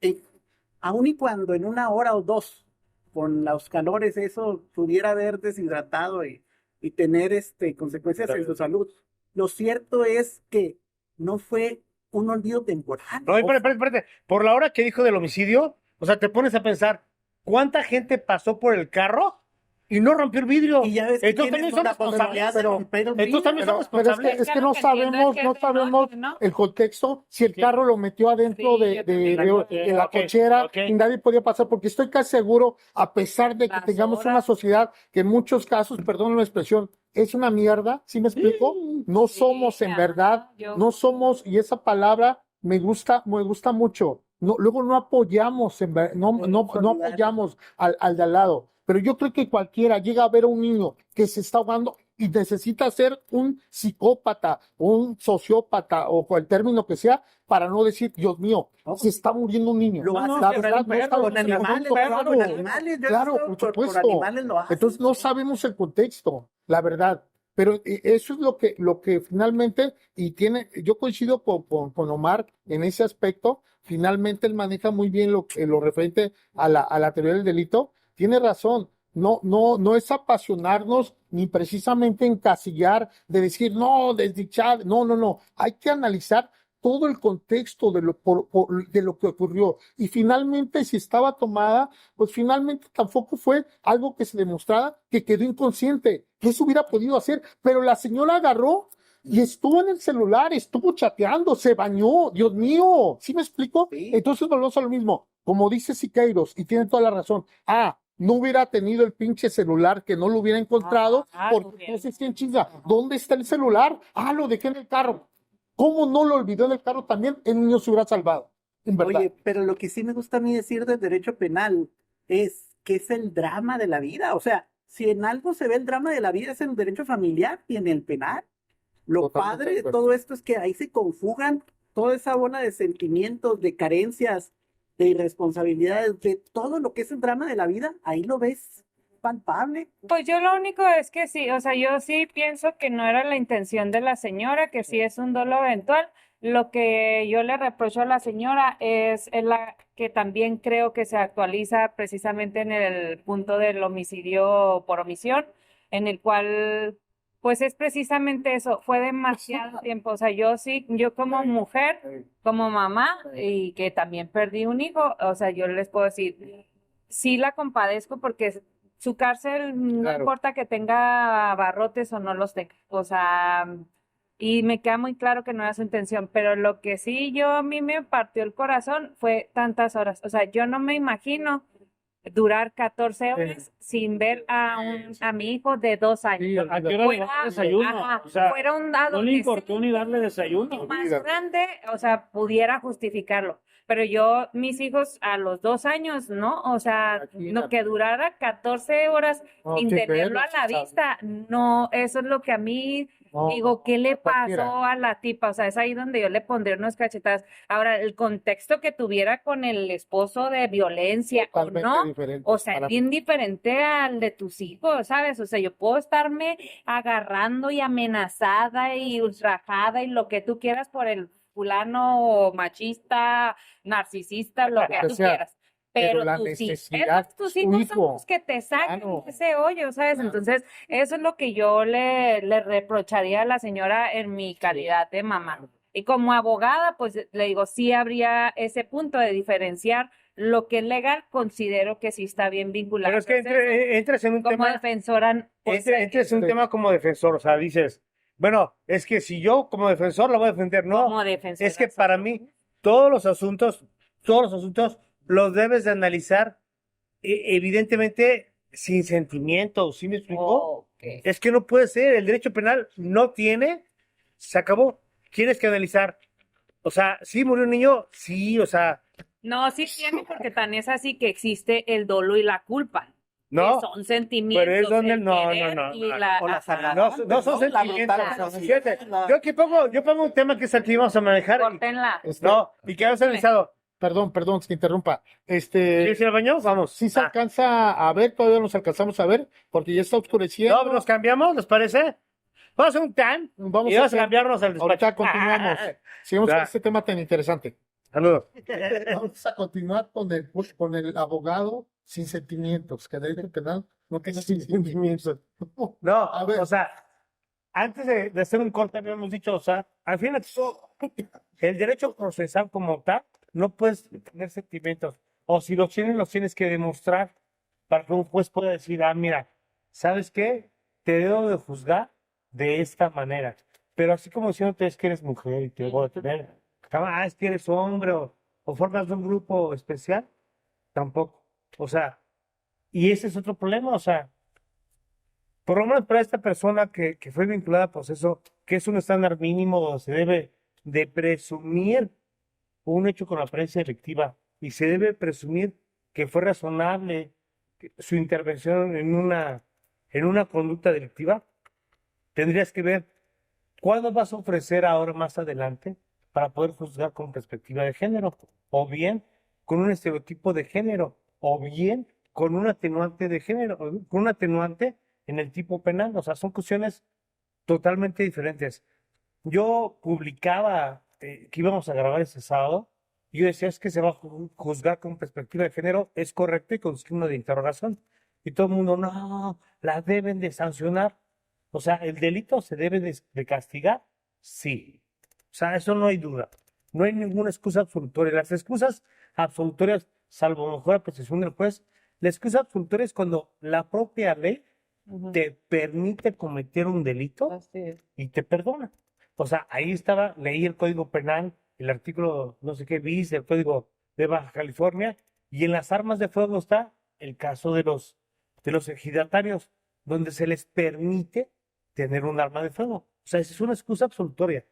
aun y cuando en 1 hora o 2, con los calores, eso pudiera haber deshidratado y tener consecuencias en su salud. Lo cierto es que no fue un olvido temporal. No, espérate. Por la hora que dijo del homicidio, o sea, te pones a pensar, ¿cuánta gente pasó por el carro y no rompió el vidrio. Y ya ves que Entonces también tienes son la posibilidad responsables. de romper el Entonces vidrio. también son Pero responsables. es que no Lo que entiendo sabemos, es que no es de sabemos noche, ¿no? el contexto, si el Sí. carro lo metió adentro Sí, yo también de la Ok, cochera ok. y nadie podía pasar, porque estoy casi seguro, a pesar de que Las tengamos una horas. sociedad que en muchos casos, perdón la expresión, es una mierda, ¿sí me explico? No Sí, somos en ajá, verdad, yo- no somos, y esa palabra me gusta mucho. No, luego no apoyamos, no apoyamos al de al lado. Pero yo creo que cualquiera llega a ver a un niño que se está ahogando y necesita ser un psicópata, un sociópata o el término que sea, para no decir, Dios mío, No. se está muriendo un niño. Lo haces La con verdad, un perro, no con sabemos el animales, contexto, con claro. animales, yo he Claro, visto por por supuesto. animales lo hacen. Entonces no sabemos el contexto, la verdad. Pero eso es lo que finalmente, yo coincido con Omar en ese aspecto, finalmente él maneja muy bien lo referente a la teoría del delito. Tiene razón, no es apasionarnos ni precisamente encasillar de decir, no, desdichar, no. Hay que analizar todo el contexto de lo que ocurrió. Y finalmente, si estaba tomada, pues finalmente tampoco fue algo que se demostrara que quedó inconsciente, que eso hubiera podido hacer, pero la señora agarró y estuvo en el celular, estuvo chateando, se bañó, Dios mío, ¿sí me explico? Sí. Entonces volvemos a lo mismo, como dice Siqueiros, y tiene toda la razón, no hubiera tenido el pinche celular, que no lo hubiera encontrado, porque ok. entonces, ¿quién chinga? ¿Dónde está el celular? Lo dejé en el carro. ¿Cómo no lo olvidó en el carro también? El niño se hubiera salvado, en verdad. Oye, pero lo que sí me gusta a mí decir del derecho penal es que es el drama de la vida. O sea, si en algo se ve el drama de la vida es en el derecho familiar y en el penal. Lo Totalmente padre de de acuerdo. todo esto es que ahí se conjugan toda esa bola de sentimientos, de carencias, de irresponsabilidades, de todo lo que es el drama de la vida. Ahí lo ves palpable. Pues yo lo único es que sí, o sea, yo sí pienso que no era la intención de la señora, que sí es un dolo eventual. Lo que yo le reprocho a la señora es la que también creo que se actualiza precisamente en el punto del homicidio por omisión, en el cual, pues es precisamente eso, fue demasiado tiempo. O sea, yo como mujer, como mamá, y que también perdí un hijo, o sea, yo les puedo decir, sí la compadezco porque su cárcel no Claro. importa que tenga barrotes o no los tenga, o sea, y me queda muy claro que no era su intención, pero lo que sí a mí me partió el corazón fue tantas horas, o sea, yo no me imagino durar 14 horas sin ver a mi hijo de 2 años. ¿A qué hora le daba desayuno? Ajá, O sea, fuera un no le adolescente importó ni darle desayuno. más grande, o sea, pudiera justificarlo. Pero mis hijos a los 2 años, ¿no? O sea, no que durara 14 horas No, sin sí, tenerlo a pero, la sí, vista. No, eso es lo que a mí No, digo, ¿qué le cualquiera. pasó a la tipa? O sea, es ahí donde yo le pondría unas cachetadas. Ahora, el contexto que tuviera con el esposo de violencia o Totalmente no, diferente. o sea, Para es bien diferente al de tus hijos, ¿sabes? O sea, yo puedo estarme agarrando y amenazada y ultrajada y lo que tú quieras por el fulano machista, narcisista, lo que tú sea, quieras. pero Pero la tus hijos, necesidad, tus su hijos son hijo. los que te sacan Claro. de ese hoyo, ¿sabes? Entonces, eso es lo que yo le reprocharía a la señora en mi calidad de mamá. Y como abogada, pues le digo, sí habría ese punto de diferenciar lo que es legal, considero que sí está bien vinculado. Pero es que Entonces, entras en un como tema, defensora, pues, entres en un tema como defensor, o sea, dices, bueno, es que si yo como defensor la voy a defender, no, como defensora. es que para mí todos los asuntos los debes de analizar evidentemente sin sentimientos, ¿sí me explico? Ok. Es que no puede ser, el derecho penal no tiene, se acabó, tienes que analizar, o sea, sí murió un niño, sí, o sea, No, sí tiene, porque tan es así que existe el dolo y la culpa. no, Que son sentimientos. pero es donde el no, querer no, y no. la- O las ajá. agarradas. No son La sentimientos. brutal Fíjate, velocidad. yo pongo un tema que es el que íbamos a manejar. Córtenla. No, y que has analizado. Perdón, que interrumpa. ¿Quieres ir al baño? Vamos. Sí se alcanza a ver, todavía nos alcanzamos a ver, porque ya está oscureciendo. No, nos cambiamos, ¿les parece? Vamos a hacer un tan Vamos y a vamos a hacer- cambiarnos al despacho. Ahorita continuamos. Sigamos Ya. con este tema tan interesante. Saludos. Vamos a continuar con el abogado sin sentimientos, que el derecho penal no tiene sentimientos. No, A ver. o sea, antes de hacer un corte habíamos dicho, o sea, al fin de todo, el derecho procesal como tal, no puedes tener sentimientos. O si los tienes que demostrar para que un juez pueda decir, mira, ¿sabes qué? Te debo de juzgar de esta manera. Pero así como diciéndote es que eres mujer y te debo de tener, es que eres hombre o formas de un grupo especial, tampoco. O sea, y ese es otro problema, o sea, por lo menos para esta persona que fue vinculada a proceso, que es un estándar mínimo donde se debe de presumir un hecho con apariencia delictiva y se debe presumir que fue razonable su intervención en una conducta delictiva, tendrías que ver cuándo vas a ofrecer ahora más adelante para poder juzgar con perspectiva de género, o bien con un estereotipo de género, o bien con un atenuante de género, con un atenuante en el tipo penal. O sea, son cuestiones totalmente diferentes. Yo publicaba que íbamos a grabar ese sábado, y yo decía, es que se va a juzgar con perspectiva de género, es correcto y con signo de interrogación. Y todo el mundo, no, la deben de sancionar. O sea, ¿el delito se debe de castigar? Sí. O sea, eso no hay duda. No hay ninguna excusa absolutoria. Las excusas absolutorias, salvo mejor apreciación del juez, la excusa absolutoria es cuando la propia ley Ujú. te permite cometer un delito Así es. y te perdona. O sea, ahí estaba, leí el Código Penal, el artículo no sé qué bis del Código de Baja California, y en las armas de fuego está el caso de los ejidatarios, donde se les permite tener un arma de fuego. O sea, esa es una excusa absolutoria.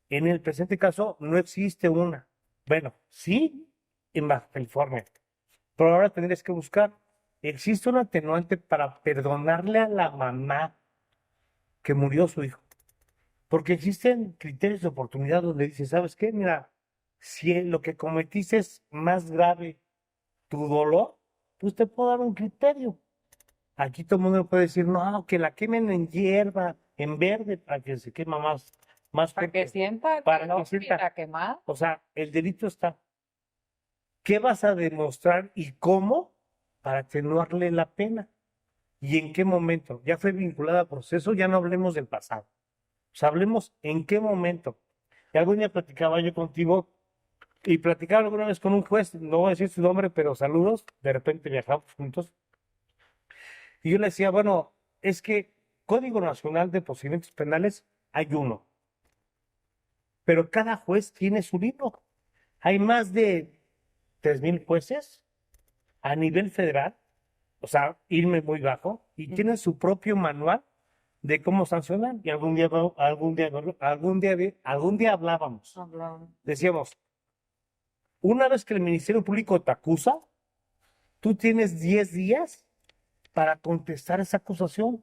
En el presente caso no existe una. Bueno, sí, en Baja California, pero ahora tendrías que buscar, ¿existe un atenuante para perdonarle a la mamá que murió su hijo? Porque existen criterios de oportunidad donde dices, ¿sabes qué? Mira, si lo que cometiste es más grave tu dolor, pues te puedo dar un criterio. Aquí todo el mundo puede decir, no, que la quemen en hierba, en verde, para que se quema más Para que fuerte. sienta el Para que calor y sienta. la quemada. O sea, el delito está. ¿Qué vas a demostrar y cómo para atenuarle la pena? ¿Y en qué momento? Ya fue vinculada a proceso, ya no hablemos del pasado. O sea, hablemos en qué momento. Y algún día platicaba yo contigo y platicaba alguna vez con un juez, no voy a decir su nombre, pero saludos, de repente viajamos juntos. Y yo le decía, bueno, es que Código Nacional de Procedimientos Penales hay uno, pero cada juez tiene su libro. Hay más de 3,000 jueces a nivel federal, o sea, irme muy bajo, y tienen su propio manual de cómo sancionar. Y algún día hablábamos, decíamos, una vez que el Ministerio Público te acusa, tú tienes 10 días para contestar esa acusación,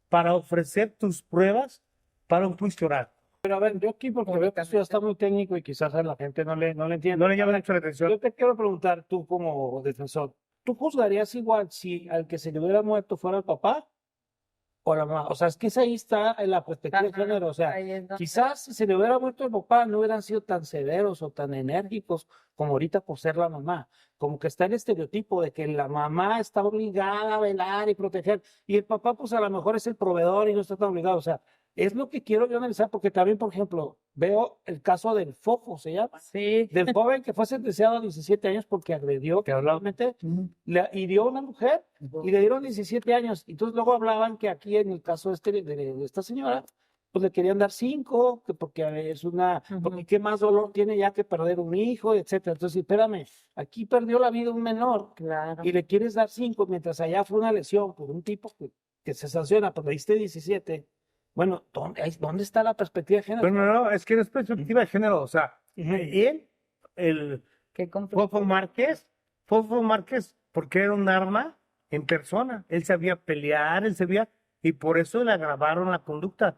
para ofrecer tus pruebas para un juicio oral. Pero a ver, yo aquí, porque veo que esto ya está muy técnico y quizás a la gente no le entiende. No le llama mucho la atención. Yo te quiero preguntar, tú como defensor, ¿tú juzgarías igual si al que se le hubiera muerto fuera el papá o la mamá? O sea, es que ahí está en la perspectiva de Ajá, género. O sea, ahí es donde- quizás si se le hubiera muerto el papá no hubieran sido tan severos o tan enérgicos como ahorita por ser la mamá. Como que está el estereotipo de que la mamá está obligada a velar y proteger y el papá pues a lo mejor es el proveedor y no está tan obligado. O sea, es lo que quiero yo analizar porque también, por ejemplo, veo el caso del Fofo, se llama, Sí. del joven que fue sentenciado a 17 años porque agredió verbalmente, le hirió a una mujer y le dieron 17 años. Entonces luego hablaban que aquí en el caso de esta señora, pues le querían dar 5, que porque es una, porque qué más dolor tiene ya que perder un hijo, etcétera. Entonces, espérame, aquí perdió la vida un menor Claro. y le quieres dar 5, mientras allá fue una lesión por un tipo que se sanciona, pues le diste 17. Bueno, ¿dónde está la perspectiva de género? Bueno, no, es que no es perspectiva de género. O sea, él, el Qué complicado. Fofo Márquez, porque era un arma en persona. Él sabía pelear, y por eso le agravaron la conducta.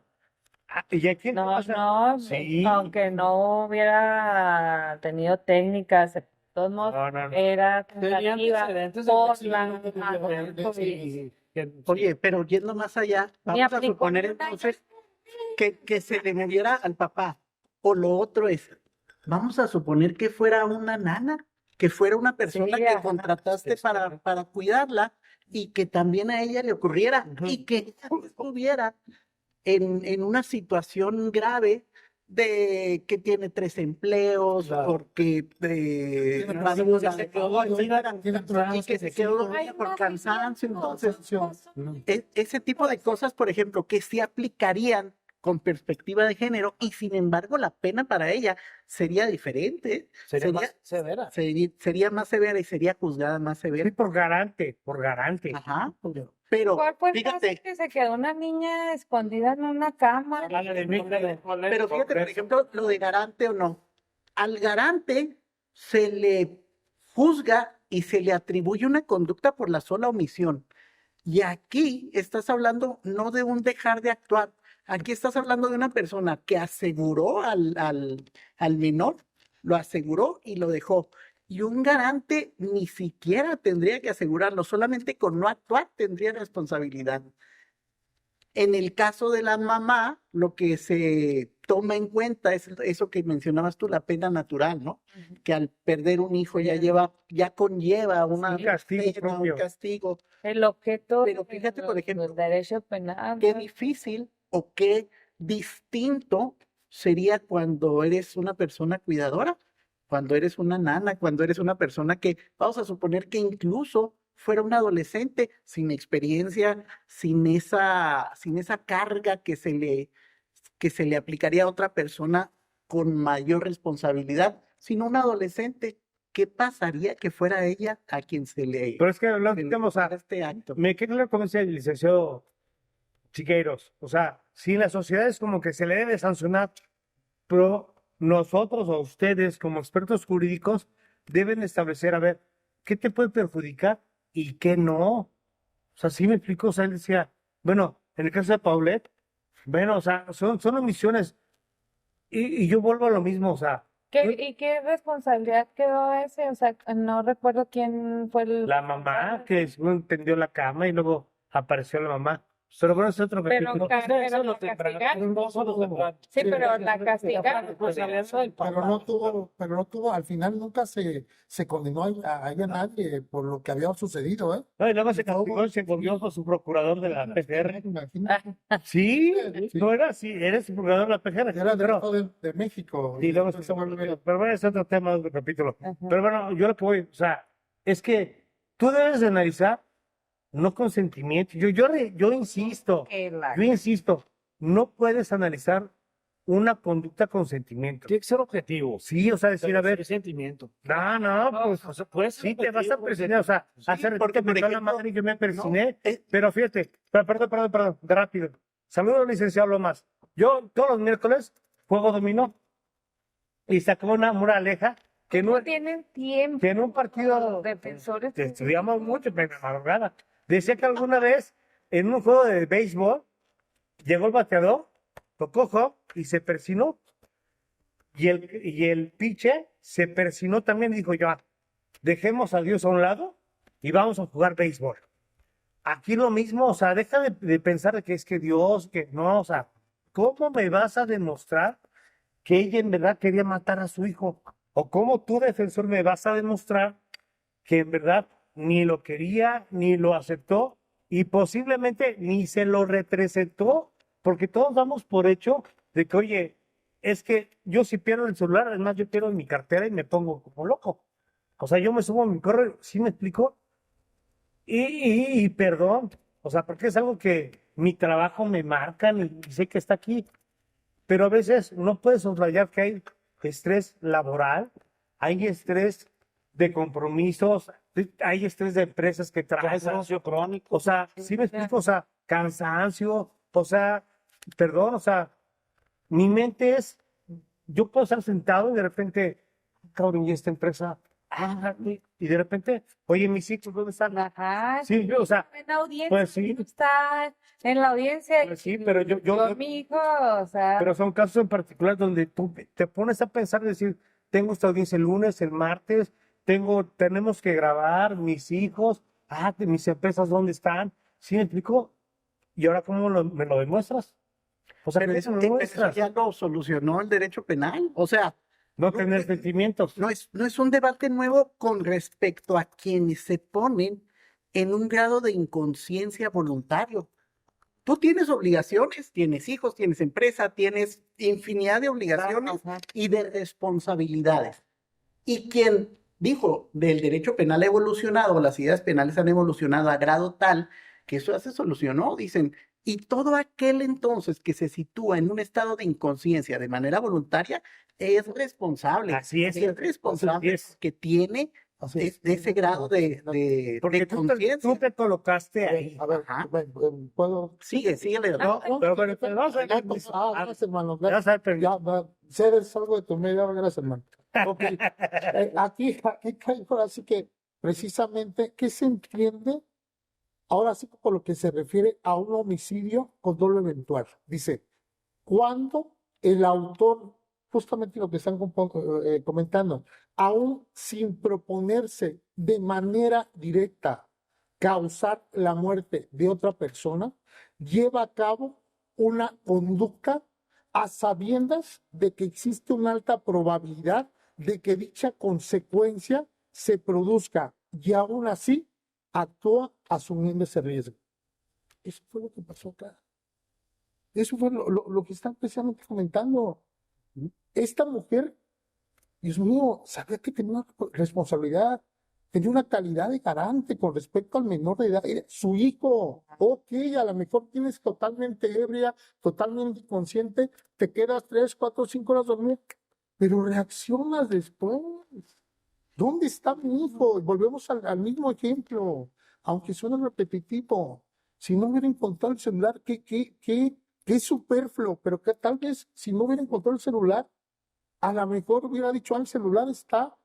¿Y aquí No, pasa? no, Sí. aunque no hubiera tenido técnicas, de todos modos, No. era Tenía tentativa antecedentes de por accidentes la- violentos y que- Oye, pero yendo más allá, Ni vamos a aplicó suponer nada. entonces que se le muriera al papá. O lo otro es, vamos a suponer que fuera una nana, que fuera una persona Sí, que ajá. contrataste Sí, para cuidarla y que también a ella le ocurriera y que ella estuviera en una situación grave de que tiene 3 empleos, Claro. porque Tiene el marido la problemas, dejó, tiene problemas y que se quedó dormida por cansancio. Entonces, ese tipo de cosas, por ejemplo, que sí aplicarían con perspectiva de género, y sin embargo la pena para ella sería diferente, Sería más severa. sería más severa y sería juzgada más Sí, severa. por garante, por garante. Ajá, pero ¿Cuál fue el caso fíjate, que se quedó una niña escondida en una cama? pero fíjate, por ejemplo, lo de garante o no. Al garante se le juzga y se le atribuye una conducta por la sola omisión. Y aquí estás hablando no de un dejar de actuar, aquí estás hablando de una persona que aseguró al menor, lo aseguró y lo dejó. Y un garante ni siquiera tendría que asegurarlo, solamente con no actuar tendría responsabilidad. En el caso de la mamá, lo que se toma en cuenta es eso que mencionabas tú, la pena natural, ¿no? Que al perder un hijo ya conlleva una Un castigo pena, un propio. castigo. El objeto Pero fíjate, por ejemplo, del derecho penal. Qué difícil o qué distinto sería cuando eres una persona cuidadora, cuando eres una nana, cuando eres una persona que, vamos a suponer que incluso fuera un adolescente sin experiencia, sin esa carga que se le aplicaría a otra persona con mayor responsabilidad, sino un adolescente. ¿Qué pasaría que fuera ella a quien se le Pero es que hablamos, o sea, este acto? me queda claro como dice el licenciado Chiqueiros. O sea, si en la sociedad es como que se le debe sancionar, pero nosotros o ustedes como expertos jurídicos deben establecer, a ver, ¿qué te puede perjudicar y qué no? O sea, sí me explico, o sea, él decía, bueno, en el caso de Paulette, bueno, o sea, son omisiones y yo vuelvo a lo mismo, o sea, ¿Y qué responsabilidad quedó ese? O sea, no recuerdo quién fue el... la mamá que según tendió la cama y luego apareció la mamá. Pero bueno, es otro Pero, capítulo. pero la castigaron. Sí, pero la castigaron. Pero no tuvo, al final nunca se condenó a ella nadie por lo que había sucedido, ¿eh? No, y luego se castigó y se volvió con su procurador de la PGR. Imagínate. Sí, Sí. no era así, eres su procurador de la PGR. Era del Pero, Estado de México. y luego después se vuelve- pero bueno, es otro tema, otro capítulo. Pero bueno, yo lo que voy, o sea, es que tú debes de analizar, no con sentimiento. Yo insisto, no puedes analizar una conducta con sentimiento. Tiene que ser objetivo. Sí, o sea, decir, a ver, Sin sentimiento. no, pues, O sea, puede ser sí te vas a objetivo, persinar, o sea, Sí, hace ratito porque, me por dio la ejemplo, madre y yo me persiné, no, pero fíjate, perdón, de rápido. Saludos, licenciado Lomas. Yo todos los miércoles juego dominó y sacó una moraleja que No no, tienen tiempo. que en un partido Los defensores. que estudiamos mucho, pero en la madrugada, decía que alguna vez en un juego de béisbol llegó el bateador, tocó home y se persinó. Y el pitcher se persinó también y dijo, ya, dejemos a Dios a un lado y vamos a jugar béisbol. Aquí lo mismo, o sea, deja de pensar de que es que Dios, que no, o sea, ¿cómo me vas a demostrar que ella en verdad quería matar a su hijo? ¿O cómo tú, defensor, me vas a demostrar que en verdad ni lo quería, ni lo aceptó y posiblemente ni se lo representó? Porque todos damos por hecho de que, oye, es que yo si pierdo el celular, además yo pierdo mi cartera y me pongo como loco. O sea, yo me subo a mi correo, ¿sí me explico? Y perdón, o sea, porque es algo que mi trabajo me marcan y sé que está aquí, pero a veces no puedes subrayar que hay estrés laboral, hay estrés de compromisos, hay estrés de empresas que trabajan, Cansancio crónico. o sea, ¿sí me explico? O sea, cansancio, o sea, perdón, o sea, mi mente es, yo puedo estar sentado y de repente, cabrón, y esta empresa, y de repente, oye, mis hijos, ¿dónde están? Ajá. Sí, o sea, En la audiencia. pues sí. Está en la audiencia. Pues sí, pero yo- Mi hijo, o sea. pero son casos en particular donde tú te pones a pensar y decir, tengo esta audiencia el lunes, el martes, tenemos que grabar, mis hijos, de mis empresas, ¿dónde están? ¿Sí me explico? ¿Y ahora cómo me lo demuestras? O sea, Pero ¿cómo eso, me lo eso demuestras? ya lo solucionó el derecho penal. O sea, No tener sentimientos. no es un debate nuevo con respecto a quienes se ponen en un grado de inconsciencia voluntario. Tú tienes obligaciones, tienes hijos, tienes empresa, tienes infinidad de obligaciones y de responsabilidades. Y quien dijo del derecho penal ha evolucionado, las ideas penales han evolucionado a grado tal que eso ya se solucionó, dicen. Y todo aquel entonces que se sitúa en un estado de inconsciencia de manera voluntaria es responsable. Así es. Es responsable que tiene Así es. de ese grado de Porque tú conciencia. te colocaste ahí. A ver, Ajá. puedo. Síguele. No, pero vamos a ver. Gracias, hermano. Vamos a ver, pero- Ya, cedes algo de tu media hora, gracias, hermano. Ok. Aquí caigo, así que precisamente, ¿qué se entiende? Ahora sí, por lo que se refiere a un homicidio con dolo eventual. Dice, cuando el autor, justamente lo que están comentando, aún sin proponerse de manera directa causar la muerte de otra persona, lleva a cabo una conducta a sabiendas de que existe una alta probabilidad de que dicha consecuencia se produzca y aún así actúa asumiendo ese riesgo. Eso fue lo que pasó acá. Eso fue lo que están precisamente comentando. Esta mujer, Dios mío, sabía que tenía una responsabilidad, tenía una calidad de garante con respecto al menor de edad. Era su hijo. Ok, a lo mejor tienes totalmente ebria, totalmente inconsciente, te quedas 3, 4, 5 horas dormida, pero reaccionas después. ¿Dónde está mi hijo? Y volvemos al mismo ejemplo, aunque suene repetitivo. Si no hubiera encontrado el celular, qué es superfluo, pero que tal vez si no hubiera encontrado el celular, a lo mejor hubiera dicho, el celular está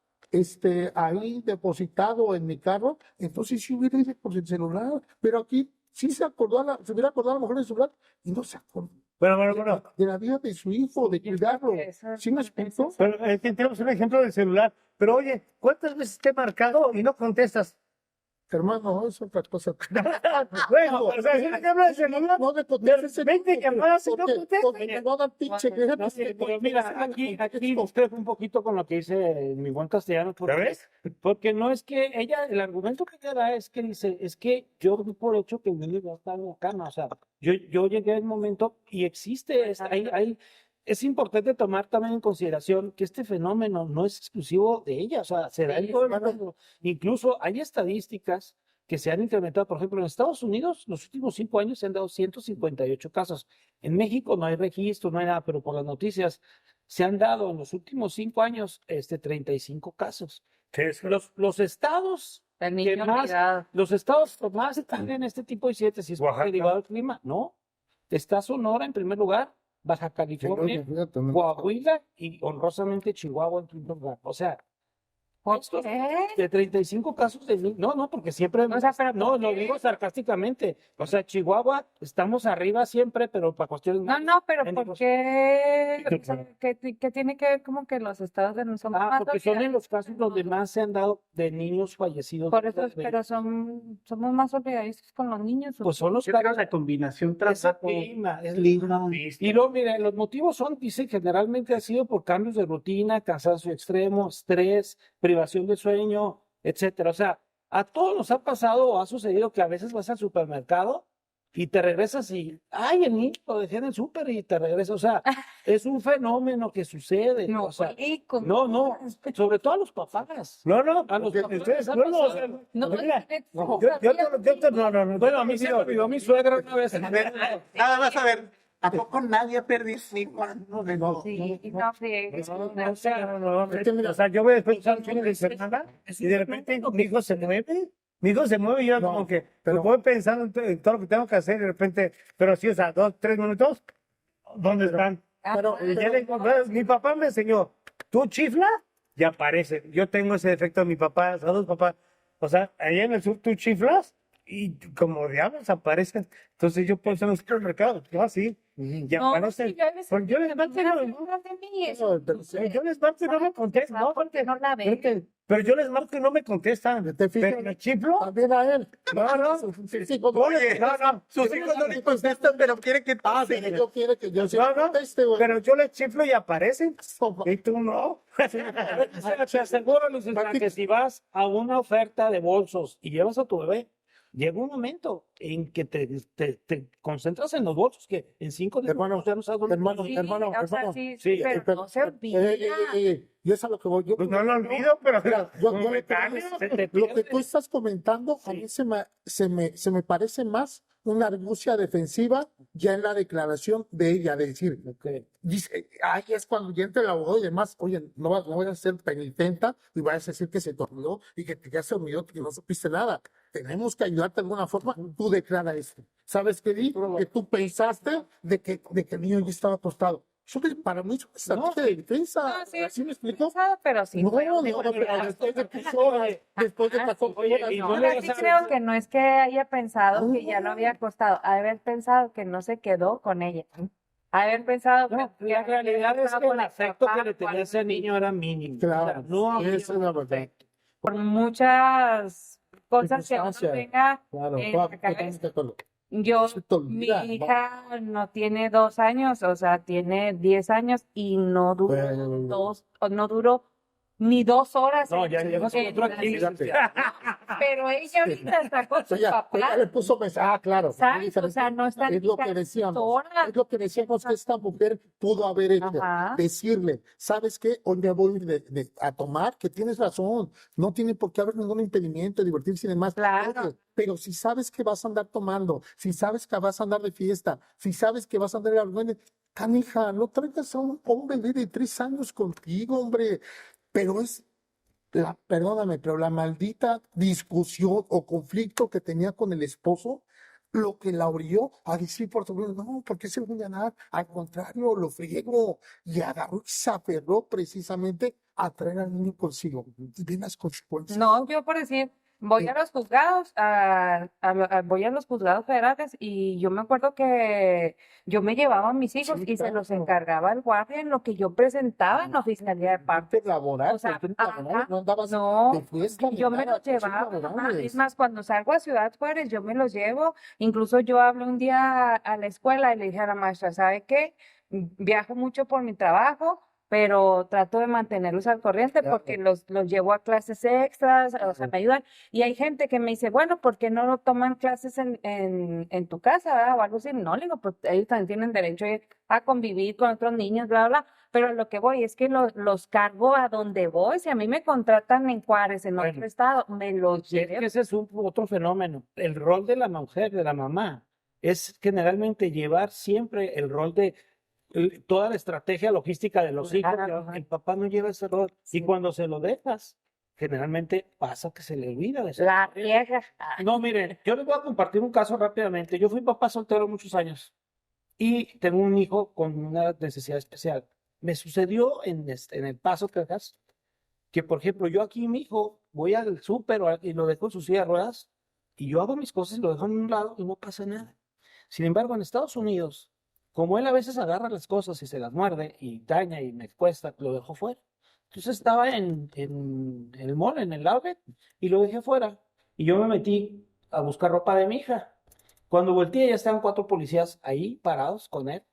ahí depositado en mi carro, entonces sí hubiera ido por el celular, pero aquí sí se hubiera acordado a lo mejor del celular y no se acordó Bueno. de la vida de su hijo, de cuidarlo. ¿Sí me explico? Pero es que tenemos un ejemplo del celular. Pero oye, ¿cuántas veces te he marcado y no contestas? Hermano, es otra cosa. Bueno, o sea, si no te hablas del celular, No me contestes. 20 llamadas y no contestas. Porque me va a dar pinche queja. No, pero mira, aquí discrepo un poquito con lo que dice mi buen castellano. ¿Ya ves? Porque no es que ella, el argumento que ella da es que dice, es que yo doy por hecho que el niño ya está en la cama. O sea, yo llegué al momento y existe, es importante tomar también en consideración que este fenómeno no es exclusivo de ella, o sea, se da en todo el mundo. Incluso hay estadísticas que se han incrementado, por ejemplo, en Estados Unidos, los últimos 5 años se han dado 158 casos. En México no hay registro, no hay nada, pero por las noticias se han dado en los últimos 5 años 35 casos. Los estados El que niño más, cuidado. los estados que más están en este tipo de incidentes, si es Oaxaca. derivado del clima, no. Está Sonora en primer lugar, Baja California, Coahuila y honrosamente Chihuahua en quinto lugar. O sea, estos ¿Qué? de 35 casos de no, porque siempre, O sea, pero no, ¿por lo qué? digo sarcásticamente. O sea, Chihuahua estamos arriba siempre, pero para cuestiones No, pero en ¿por los- qué? O sea, ¿qué tiene que ver como que los estados de nosotros más porque son en olvidados? los casos donde más se han dado de niños fallecidos. Por eso, de- pero somos más olvidadizos con los niños. pues son los Yo creo casos la combinación ese trabajo, clima, clima. Y luego, mire, los motivos son, dice, generalmente ha sido por cambios de rutina, cansancio extremo, estrés, privación de sueño, etcétera. O sea, a todos nos ha pasado o ha sucedido que a veces vas al supermercado y te regresas y, ay, el niño lo dejé en el súper y te regresas. O sea, es un fenómeno que sucede. No, o sea, y con- no, sobre todo a los papás. No, A los papás ustedes, les ha no, o sea, pasado. No, mira, no, no. Bueno, a mí se me olvidó mi suegra una vez. Nada más a ver, ¿a poco nadie ha perdido ni cuando de no? Sí, no friegues. O sea, yo voy después de un fin de semana y de repente mi hijo se mueve. Mi hijo se mueve y yo como que voy pensando en todo lo que tengo que hacer y de repente, pero sí, o sea, 2, 3 minutos, ¿dónde están? Pero, Y ya le digo, mi papá me enseñó, tú chifla y aparece. Yo tengo ese defecto de mi papá, saludos papá. O sea, allá en el sur tú chiflas y como diablos aparecen. Entonces yo puedo ir al supermercado, yo así, y aparecen. Porque yo les marco y no me contestan. No, porque no la ve. pero yo les marco y no me contestan. ¿te fijas? Pero me chiflo. También a él. No. Sí, como- Oye, sus hijos no le contestan, pero quiere que pero yo quiero que yo sí No, conteste, güey. pero yo les chiflo y aparecen. Y tú no. Te aseguro, Luis, Isaac, que si vas a una oferta de bolsos y llevas a tu bebé, llega un momento en que te concentras en los bolsos, que en 5 Hermano, minutos ya no sabes dónde hermano, Sí, hermano, o sea, hermano. sí, pero Pero- no se olvida. Yo es a lo que voy. Pues no lo olvido, pero Mira, yo lo que momentáneo. se te Lo que pierde. tú estás comentando, a mí se me parece más una argucia defensiva ya en la declaración de ella, de decir, dice, ahí es cuando ya entra el abogado y demás, oye, no vayas a ser penitenta y vayas a decir que se te olvidó y que ya se olvidó, que no supiste nada. Tenemos que ayudarte de alguna forma, tú declara esto. ¿Sabes qué di? Que tú pensaste de que el niño ya estaba acostado. Para mí es una estrategia de defensa. No, sí, ¿Así me explico? pensado, pero sí. No, fue no, un pero divorcio. después de 3 horas, después de 14 Oye, horas. y No, no o le sea, vas sí a- creo que no es que haya pensado que ya lo había acostado, haber pensado que no se quedó con ella, haber pensado No, que la realidad es estaba que con el el afecto papá que le o tenía algo ese así. niño era mínimo. Claro, O sea, no había esa es la verdad. afecto. Por muchas cosas que uno Circunstancias. tenga Claro, en toda- la cabeza. totalmente de acuerdo. Yo, Se te olvida, mi ¿no? hija no tiene 2 años, o sea, tiene 10 años y no duró Bueno. no duró ni 2 horas No, en- ya llevas en otro la- aquí. Fíjate. Pero ella ahorita está con O sea, su ya papá, le puso mensaje. Claro. muy ¿sabes? O diferente. sea, no está Es lo que decíamos. Es lo que decíamos que esta mujer pudo haber hecho. Ajá. Decirle, ¿sabes qué? Hoy me voy a tomar, que tienes razón. No tiene por qué haber ningún impedimento, divertirse y demás. Claro. Oye, pero si sabes que vas a andar tomando, si sabes que vas a andar de fiesta, si sabes que vas a andar de canija, no traigas a un bebé de 3 años contigo, hombre. Pero perdóname, pero la maldita discusión o conflicto que tenía con el esposo, lo que la orilló a decir por sobre, no, ¿por qué se voy a ganar? Al contrario, lo friego. Y agarró y se aferró precisamente a traer al niño consigo. Y ven las consecuencias. No, yo por decir, voy a los juzgados, voy a los juzgados federales y yo me acuerdo que yo me llevaba a mis hijos Sí, y se los claro. encargaba el guardia en lo que yo presentaba en la oficina de parte. Parte laboral, O sea, cuestión laboral, ajá, no andabas no, de fiesta ni yo me nada, los llevaba, cuestiones ajá, laborales. es más, cuando salgo a Ciudad Juárez, yo me los llevo, incluso yo hablé un día a la escuela y le dije a la maestra, ¿sabe qué? Viajo mucho por mi trabajo, pero trato de mantenerlos al corriente Claro. porque los llevo a clases extras, o sea, me ayudan. Y hay gente que me dice, bueno, ¿por qué no lo toman clases en tu casa, verdad? O algo así. No, le digo, pues ellos también tienen derecho a convivir con otros niños, bla, bla. Pero a lo que voy es que los cargo a donde voy. Si a mí me contratan en Juárez, en otro Bueno. estado, me los Es que llevo. ese es otro fenómeno. El rol de la mujer, de la mamá, es generalmente llevar siempre el rol de toda la estrategia logística de los hijos. Claro. El papá no lleva ese rol. Sí. Y cuando se lo dejas, generalmente pasa que se le olvida de eso. La riega. No, miren, yo les voy a compartir un caso rápidamente. Yo fui papá soltero muchos años y tengo un hijo con una necesidad especial. Me sucedió en El Paso, Texas, que por ejemplo, yo aquí, mi hijo, voy al súper y lo dejo en su silla de ruedas y yo hago mis cosas y lo dejo en un lado y no pasa nada. Sin embargo, en Estados Unidos, como él a veces agarra las cosas y se las muerde y daña y me cuesta, lo dejo fuera. Entonces estaba en el mall, en el outlet, y lo dejé fuera. Y yo me metí a buscar ropa de mi hija. Cuando volteé ya estaban 4 policías ahí parados con él.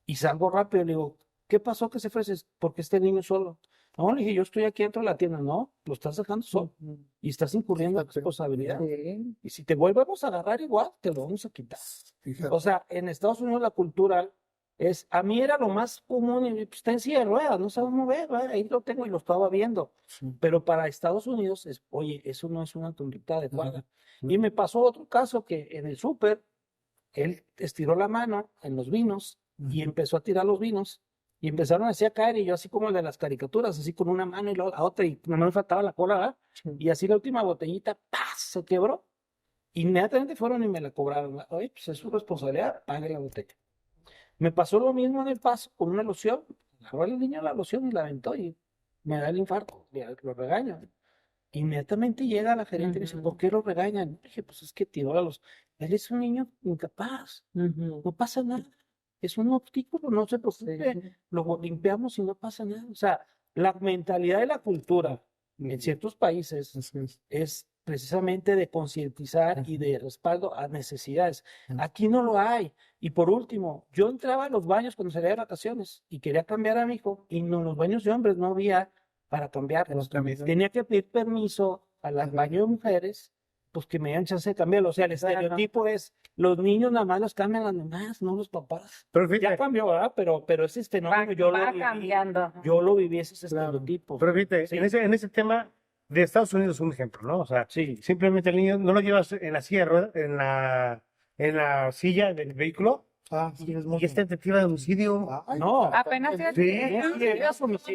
Y salgo rápido y le digo, ¿qué pasó que se fue? ¿Por qué este niño solo? No, le dije, yo estoy aquí dentro de la tienda. No, lo estás dejando solo y estás incurriendo en Fíjate. responsabilidad. Sí. Y si te volvemos a agarrar igual, te lo vamos a quitar. Fíjate. O sea, en Estados Unidos la cultural a mí era lo más común, y pues, está en silla de ruedas, no sabe mover, ¿verdad? Ahí lo tengo y lo estaba viendo. Sí. Pero para Estados Unidos oye, eso no es una conducta adecuada. Ujú. Y me pasó otro caso que en el súper, él estiró la mano en los vinos y empezó a tirar los vinos y empezaron así a caer y yo así como el de las caricaturas, así con una mano y la otra y no me faltaba la cola, ¿verdad? Y así la última botellita, ¡paz!, se quebró. Inmediatamente fueron y me la cobraron. Oye, pues es su responsabilidad, pague la botella. Me pasó lo mismo en El Paso con una loción. Agarró el niño la loción y la aventó y me da el infarto, lo regaño. Inmediatamente llega la gerente y me dice, ¿por qué lo regañan? Dije, pues es que tiró la loción. Él es un niño incapaz, no pasa nada. Es un obstáculo, no se preocupe, lo limpiamos y no pasa nada. O sea, la mentalidad de la cultura en ciertos países Así es. es precisamente de concientizar y de respaldo a necesidades. Aquí no lo hay. Y por último, yo entraba a los baños cuando salía de vacaciones y quería cambiar a mi hijo y no, los baños de hombres no había para cambiar. Tenía que pedir permiso al baño de mujeres pues que me den chance de cambiarlo. O sea, el Claro. estereotipo es, los niños nada más los cambian las mamás, no los papás. Pero Ya fíjate, cambió, ¿verdad? Pero ese fenómeno yo lo Va viví. cambiando. Yo lo viví, ese Claro. estereotipo. pero fíjate, Sí. en ese tema de Estados Unidos es un ejemplo, ¿no? O sea, Sí. simplemente el niño no lo llevas en la silla de ruedas, en la silla del vehículo Sí, es muy y es tentativa de homicidio. Ay, No. Apenas iba a Sí, decir,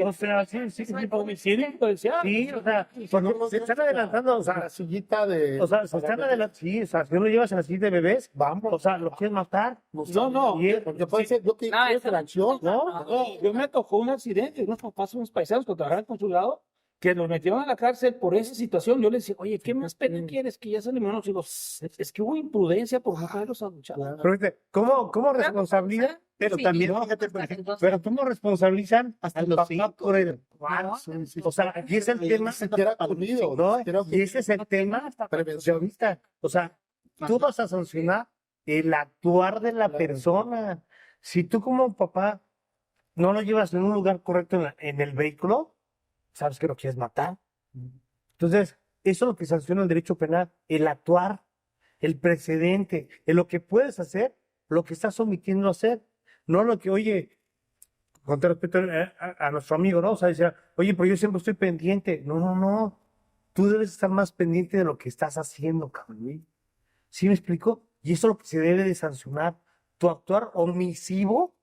o sea, sí, Homicidio potencial. sí, o sea, cuando se están adelantando, o la sea, sillita de. se están adelantando, sí, o sea, si no lo llevas en la silla de bebés, Vamos. o sea, lo quieres matar. No. Y él- Porque puede ser, yo que No, quiero eso- acción, ¿no? No, yo me tocó un accidente, unos papás, unos paisanos que trabajaban en el consulado, que los metieron a la cárcel por esa situación. Yo les decía, oye, ¿qué más pena quieres? Que ya se eliminaron los hijos. Es que hubo imprudencia por no traerlos a luchar. Claro. Pero fíjate, ¿cómo responsabilizan? Pero Sí, también, no, fíjate, hasta por ejemplo, los Pero ¿cómo responsabilizan Hasta al los papá 5. por el... Sí. O sea, aquí es el tema, Ni siquiera punido, ¿no? ni siquiera Y ese es el tema prevencionista. O sea, tú vas a sancionar el actuar de la persona. Si tú como papá no lo llevas en un lugar correcto en el vehículo, sabes que lo quieres matar. Entonces, eso es lo que sanciona el derecho penal, el actuar, el precedente, en lo que puedes hacer, lo que estás omitiendo hacer, no lo que, oye, con todo respeto a nuestro amigo, ¿no? O sea, decía, oye, pero yo siempre estoy pendiente. No. Tú debes estar más pendiente de lo que estás haciendo, cabrón. ¿Sí me explico? Y eso es lo que se debe de sancionar. Tu actuar omisivo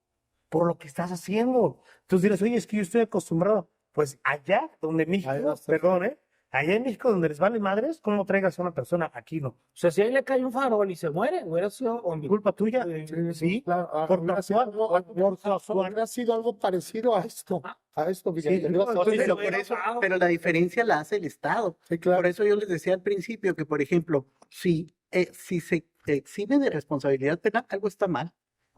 por lo que estás haciendo. Entonces dirás, oye, es que yo estoy acostumbrado. Pues allá donde México, Allá está. perdón, allá en México donde les vale madres, ¿cómo traigas a una persona? Aquí no. O sea, si ahí le cae un farol y se muere, hubiera sido o mi Culpa tuya. Sí. Claro, Por hubiera tu sido actuar, algo- por tu actuar. hubiera sido algo parecido a esto, fíjate, Sí, hubiera sido- Pero por eso, pero la diferencia la hace el Estado. Sí, claro. Por eso yo les decía al principio que, por ejemplo, si se exime de responsabilidad penal, algo está mal.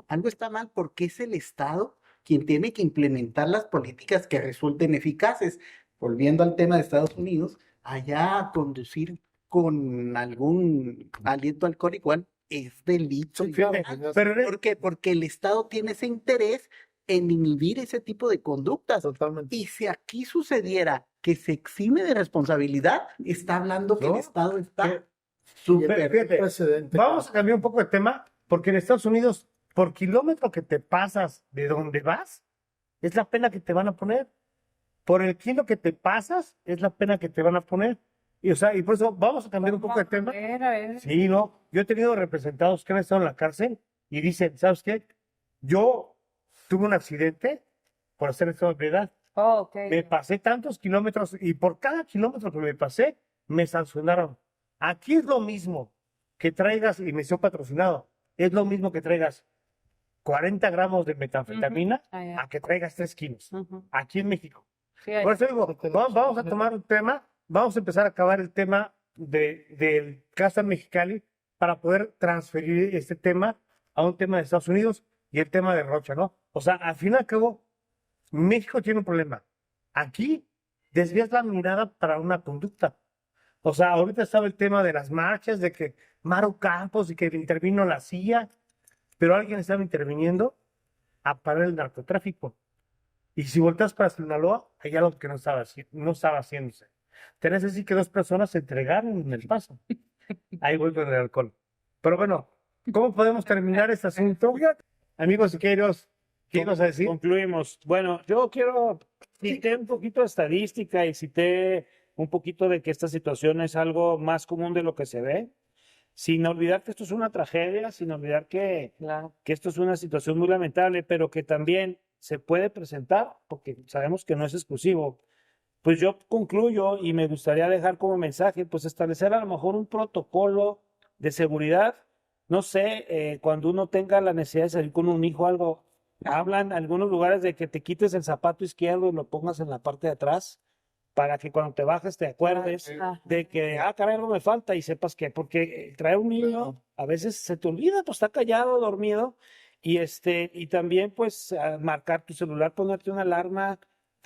Algo está mal porque es el Estado quien tiene que implementar las políticas que resulten eficaces. Volviendo al tema de Estados Unidos, allá conducir con algún aliento alcohólico es delito. Sí, claro. Pero ¿Por qué? Porque el Estado tiene ese interés en inhibir ese tipo de conductas. Totalmente. Y si aquí sucediera que se exime de responsabilidad, está hablando que ¿No? el Estado está Pero súper. fíjate, Precedente. vamos a cambiar un poco de tema, porque en Estados Unidos, por kilómetro que te pasas de donde vas, es la pena que te van a poner. Por el kilo que te pasas, es la pena que te van a poner. Y, o sea, y por eso vamos a cambiar un poco de tema. A ver. Sí, no. Yo he tenido representados que han estado en la cárcel y dicen, ¿sabes qué? Yo tuve un accidente por hacer estado de ebriedad. Oh, ok. Me pasé tantos kilómetros y por cada kilómetro que me pasé, me sancionaron. Aquí es lo mismo que traigas, y me hizo patrocinado, es lo mismo que traigas 40 gramos de metanfetamina Ah, ya. a que traigas 3 kilos. Ujú. Aquí en México. Sí, ahí. Por eso digo, vamos a tomar un tema, vamos a empezar a acabar el tema del caso en Mexicali para poder transferir este tema a un tema de Estados Unidos y el tema de Rocha, ¿no? O sea, al fin y al cabo, México tiene un problema. Aquí desvías la mirada para una conducta. O sea, ahorita estaba el tema de las marchas, de que Maru Campos y que intervino la CIA, pero alguien estaba interviniendo a parar el narcotráfico. Y si volteas para Sinaloa, hay algo que no estaba haciéndose. Tenés así que 2 personas se entregaron en el paso. Ahí vuelve el alcohol. Pero bueno, ¿cómo podemos terminar este asunto? Amigos siqueiros, ¿qué ibas a decir? Concluimos. Bueno, yo cité un poquito de estadística y cité un poquito de que esta situación es algo más común de lo que se ve, sin olvidar que esto es una tragedia, sin olvidar que Claro. esto es una situación muy lamentable, pero que también se puede presentar, porque sabemos que no es exclusivo. Pues yo concluyo y me gustaría dejar como mensaje, pues establecer a lo mejor un protocolo de seguridad. No sé, cuando uno tenga la necesidad de salir con un hijo o algo, hablan en algunos lugares de que te quites el zapato izquierdo y lo pongas en la parte de atrás para que cuando te bajes te acuerdes Ah, de que, caray, algo me falta y sepas que, porque traer un niño a veces se te olvida, pues está callado, dormido, y también pues marcar tu celular, ponerte una alarma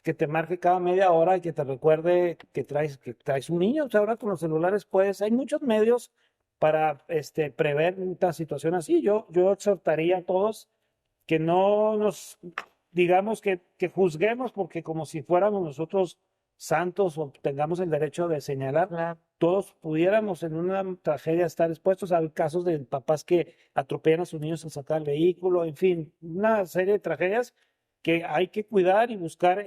que te marque cada media hora y que te recuerde que traes un niño. O sea, ahora con los celulares hay muchos medios para prever una situación así. Yo exhortaría a todos que no nos digamos que juzguemos porque como si fuéramos nosotros santos o tengamos el derecho de señalar, claro. todos pudiéramos en una tragedia estar expuestos. Hay casos de papás que atropellan a sus niños al sacar el vehículo, en fin, una serie de tragedias que hay que cuidar y buscar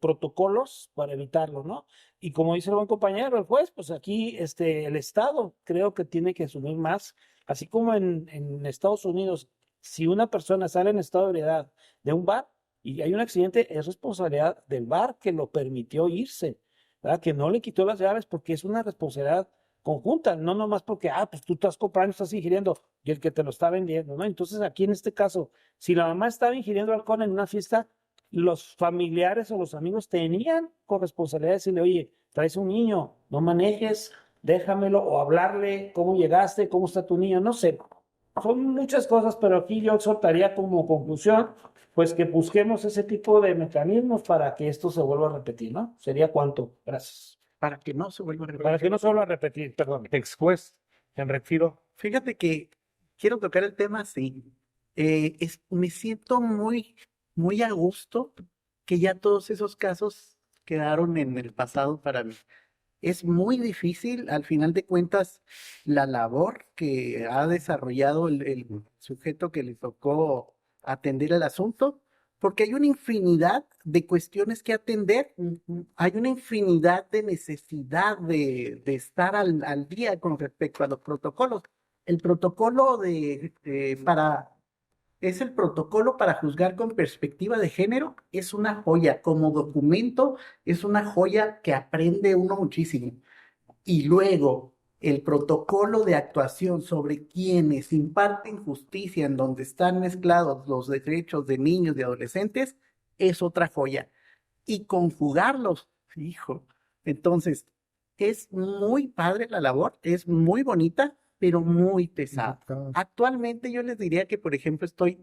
protocolos para evitarlo, ¿no? Y como dice el buen compañero, el juez, pues aquí el Estado creo que tiene que asumir más, así como en Estados Unidos, si una persona sale en estado de ebriedad de un bar y hay un accidente, es responsabilidad del bar que lo permitió irse, ¿verdad? Que no le quitó las llaves porque es una responsabilidad conjunta, no nomás porque, pues tú estás comprando, estás ingiriendo y el que te lo está vendiendo, ¿no? Entonces aquí en este caso, si la mamá estaba ingiriendo alcohol en una fiesta, los familiares o los amigos tenían corresponsabilidad de decirle, oye, traes un niño, no manejes, déjamelo, o hablarle cómo llegaste, cómo está tu niño, no sé. Son muchas cosas, pero aquí yo exhortaría como conclusión, pues que busquemos ese tipo de mecanismos para que esto se vuelva a repetir, ¿no? ¿Sería cuánto? Gracias. Para que no se vuelva a repetir. Para que no se vuelva a repetir, perdón. Ex juez, en retiro. Fíjate que quiero tocar el tema así. Me siento muy a gusto que ya todos esos casos quedaron en el pasado para mí. Es muy difícil, al final de cuentas, la labor que ha desarrollado el sujeto que le tocó atender el asunto, porque hay una infinidad de cuestiones que atender, hay una infinidad de necesidad de estar al día con respecto a los protocolos. El protocolo es el protocolo para juzgar con perspectiva de género, es una joya, como documento es una joya que aprende uno muchísimo. Y luego el protocolo de actuación sobre quienes imparten justicia en donde están mezclados los derechos de niños y adolescentes es otra joya. Y conjugarlos, hijo. Entonces, es muy padre la labor, es muy bonita, pero muy pesada. Actualmente yo les diría que, por ejemplo, estoy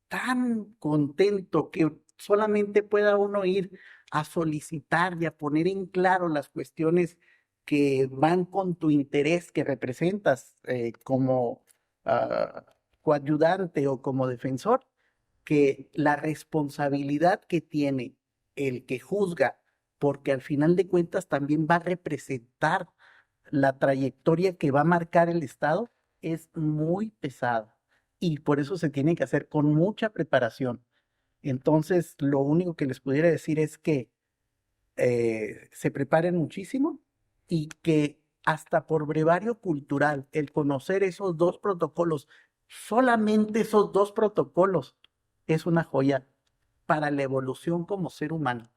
tan contento que solamente pueda uno ir a solicitar y a poner en claro las cuestiones que van con tu interés que representas como coayudante o como defensor, que la responsabilidad que tiene el que juzga, porque al final de cuentas también va a representar la trayectoria que va a marcar el Estado, es muy pesada y por eso se tiene que hacer con mucha preparación. Entonces, lo único que les pudiera decir es que se preparen muchísimo y que hasta por brevario cultural, el conocer esos dos protocolos, solamente esos dos protocolos, es una joya para la evolución como ser humano.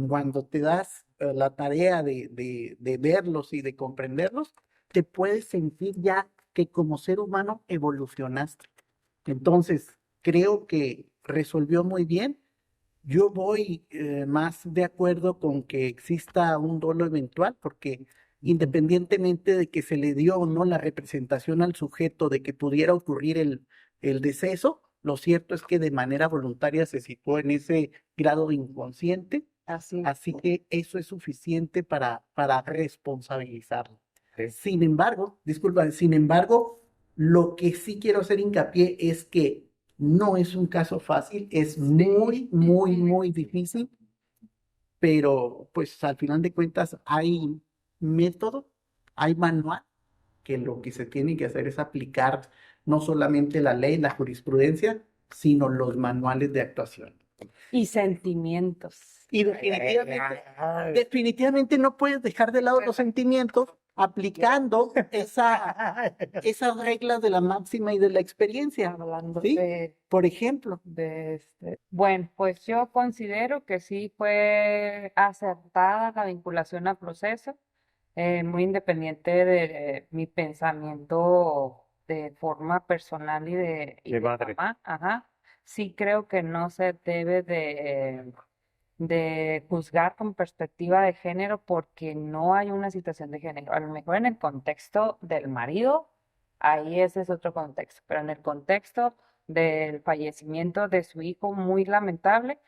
Cuando te das la tarea de verlos y de comprenderlos, te puedes sentir ya que como ser humano evolucionaste. Entonces, creo que resolvió muy bien. Yo voy más de acuerdo con que exista un dolo eventual, porque independientemente de que se le dio o no la representación al sujeto de que pudiera ocurrir el deceso, lo cierto es que de manera voluntaria se situó en ese grado de inconsciente, así que eso es suficiente para responsabilizarlo. Sí. Sin embargo, lo que sí quiero hacer hincapié es que no es un caso fácil, es muy difícil, pero pues al final de cuentas hay método, hay manual, que lo que se tiene que hacer es aplicar no solamente la ley, la jurisprudencia, sino los manuales de actuación. Y sentimientos. Y definitivamente no puedes dejar de lado los sentimientos aplicando esas reglas de la máxima y de la experiencia. Hablando ¿Sí? Por ejemplo. Bueno, pues yo considero que sí fue acertada la vinculación al proceso, muy independiente de mi pensamiento de forma personal y De de madre. mamá. Ajá. Sí creo que no se debe de juzgar con perspectiva de género porque no hay una situación de género. A lo mejor en el contexto del marido, ahí ese es otro contexto, pero en el contexto del fallecimiento de su hijo, muy lamentable,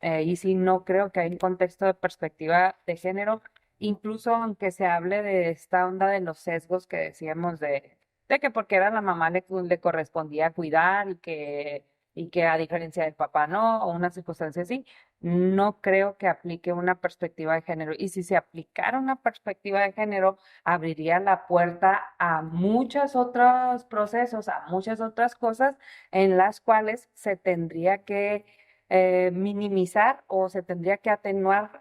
ahí sí no creo que hay un contexto de perspectiva de género, incluso aunque se hable de esta onda de los sesgos que decíamos de que porque era la mamá le correspondía cuidar y que a diferencia del papá no, o una circunstancia así, no creo que aplique una perspectiva de género. Y si se aplicara una perspectiva de género, abriría la puerta a muchos otros procesos, a muchas otras cosas en las cuales se tendría que minimizar o se tendría que atenuar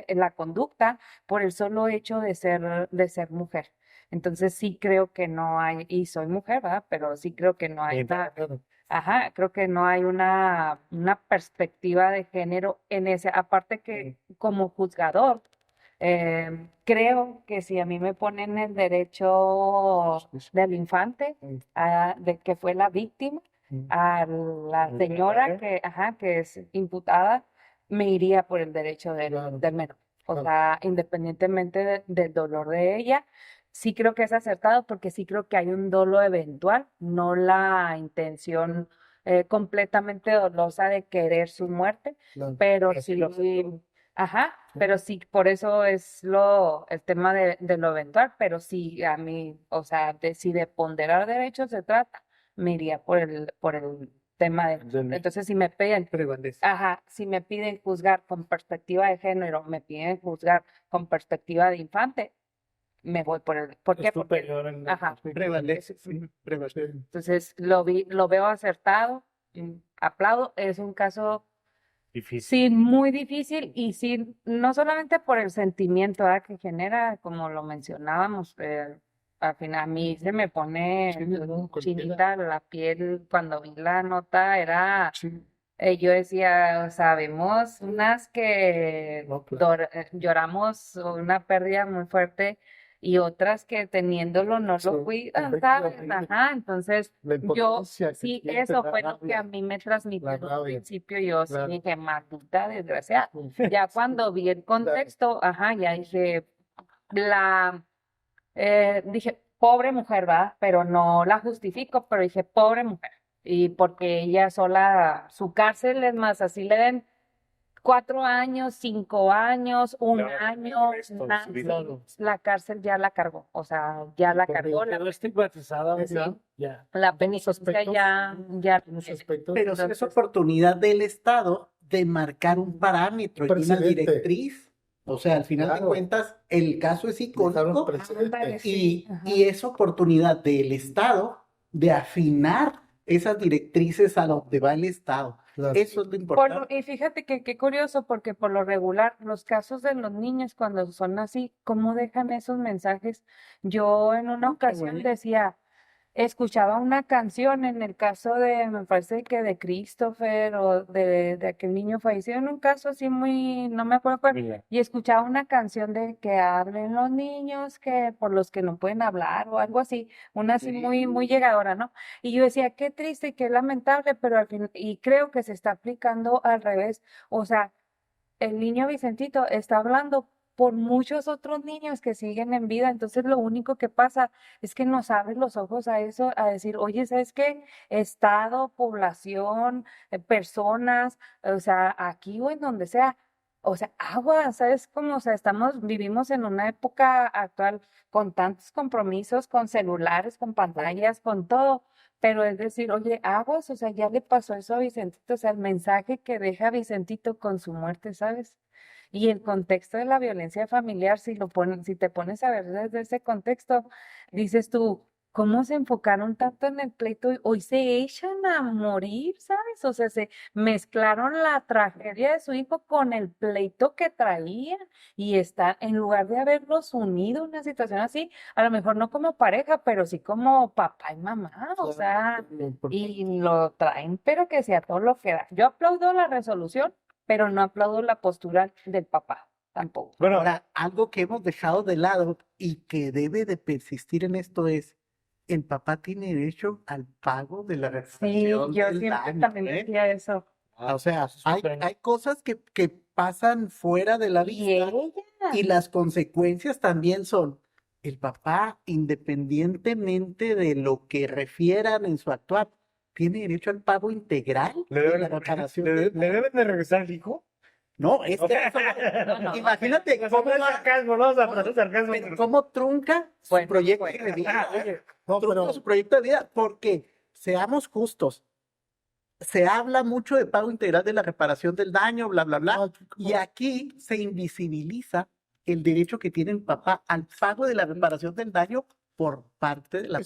la conducta por el solo hecho de ser mujer. Entonces sí creo que no hay, y soy mujer, ¿verdad? Pero sí creo que no hay ajá, creo que no hay una perspectiva de género en ese, aparte que como juzgador, creo que si a mí me ponen el derecho del infante, de que fue la víctima, a la señora que es imputada, me iría por el derecho del menor. O sea, independientemente del dolor de ella, sí creo que es acertado porque sí creo que hay un dolo eventual, no la intención completamente dolosa de querer su muerte, pero sí, pero sí, por eso es el tema de lo eventual, pero sí a mí, o sea, si de ponderar derechos se trata, me iría por el tema entonces si me piden, si me piden juzgar con perspectiva de género, me piden juzgar con perspectiva de infante, me voy ¿por qué? Porque, Prevalece. entonces lo veo acertado, aplaudo, es un caso Difícil. sí muy difícil y sí, no solamente por el sentimiento que genera, como lo mencionábamos, al final a mí se me pone chinita la piel cuando vi la nota, yo decía, sabemos unas que lloramos una pérdida muy fuerte y otras que teniéndolo no lo cuidan, ¿sabes? Entonces yo sí, eso fue lo que a mí me transmitió al principio, yo sí dije, maldita desgraciada. Ya cuando vi el contexto, ya dije, pobre mujer, ¿va? Pero no la justifico, pero dije, pobre mujer. Y porque ella sola, su cárcel es más, así le den 4 años, 5 años, un año, la cárcel ya la cargó, o sea, ya la cargó. Quedó estigmatizada, Ya. La penitencia ya. Pero sí es oportunidad del Estado de marcar un parámetro y una directriz. O sea, al final de cuentas, el caso es icónico y es oportunidad del Estado de afinar esas directrices a donde va el Estado. Eso es lo importante. Y fíjate que qué curioso, porque por lo regular, los casos de los niños cuando son así, ¿cómo dejan esos mensajes? Yo en una ocasión decía, escuchaba una canción en el caso me parece que de Christopher o de aquel niño fallecido, en un caso así muy, no me acuerdo cuál, y escuchaba una canción de que hablen los niños, que por los que no pueden hablar o algo así, una así muy, muy llegadora, ¿no? Y yo decía, qué triste y qué lamentable, pero al fin, y creo que se está aplicando al revés, o sea, el niño Vicentito está hablando por muchos otros niños que siguen en vida, entonces lo único que pasa es que nos abren los ojos a eso, a decir, oye, ¿sabes qué? Estado, población, personas, o sea, aquí o en donde sea, o sea, agua, ¿sabes cómo? O sea, vivimos en una época actual con tantos compromisos, con celulares, con pantallas, con todo, pero es decir, oye, aguas, o sea, ya le pasó eso a Vicentito, o sea, el mensaje que deja Vicentito con su muerte, ¿sabes? Y el contexto de la violencia familiar, si te pones a ver desde ese contexto, dices tú, ¿cómo se enfocaron tanto en el pleito? Hoy se echan a morir, ¿sabes? O sea, se mezclaron la tragedia de su hijo con el pleito que traían y en lugar de haberlos unido en una situación así, a lo mejor no como pareja, pero sí como papá y mamá, o sea, y lo traen, pero que sea todo lo que da. Yo aplaudo la resolución, pero no aplaudo la postura del papá, tampoco. Bueno, ahora, algo que hemos dejado de lado y que debe de persistir en esto es, el papá tiene derecho al pago de la reparación Sí, yo del siempre daño, también decía eso. O sea, hay cosas que pasan fuera de la Y vista ella, y las consecuencias también son, el papá, independientemente de lo que refieran en su actuar, tiene derecho al pago integral de la reparación del daño. deben de regresar al hijo? No, es que no. imagínate No, no es sarcasmo, no, no es sarcasmo. pero cómo trunca su Bueno, proyecto bueno. de vida. No, Trunca pero su proyecto de vida, porque seamos justos. se habla mucho de pago integral de la reparación del daño, bla, bla, bla, No, y aquí se invisibiliza el derecho que tiene el papá al pago de la reparación del daño por parte de la...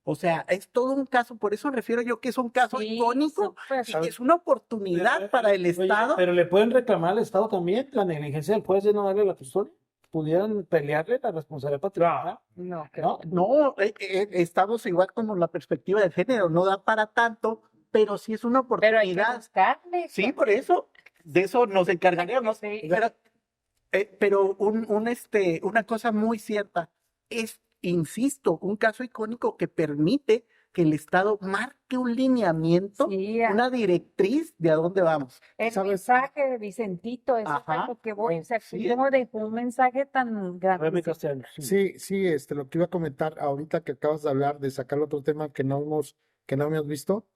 O sea, es todo un caso, por eso refiero yo que es un caso Sí, icónico súper. y que es una oportunidad para el Oye, Estado. pero le pueden reclamar al Estado también la negligencia del juez de no darle la custodia. ¿Pudieran pelearle la responsabilidad patrimonial? No, ¿No? No, estamos igual como la perspectiva de género, no da para tanto, pero sí es una pero hay que oportunidad. buscarle. Sí, por eso, de eso nos encargaríamos. Sí. Pero una cosa muy cierta es, insisto, un caso icónico que permite que el Estado marque un lineamiento, Sí, una directriz de a dónde vamos. el ¿sabes? mensaje de Vicentito, eso es Ajá. lo que voy, o sea, Sí. cómo dejó un mensaje tan grande. Remy Castellanos. Sí, sí, lo que iba a comentar ahorita que acabas de hablar, de sacar otro tema que no hemos visto,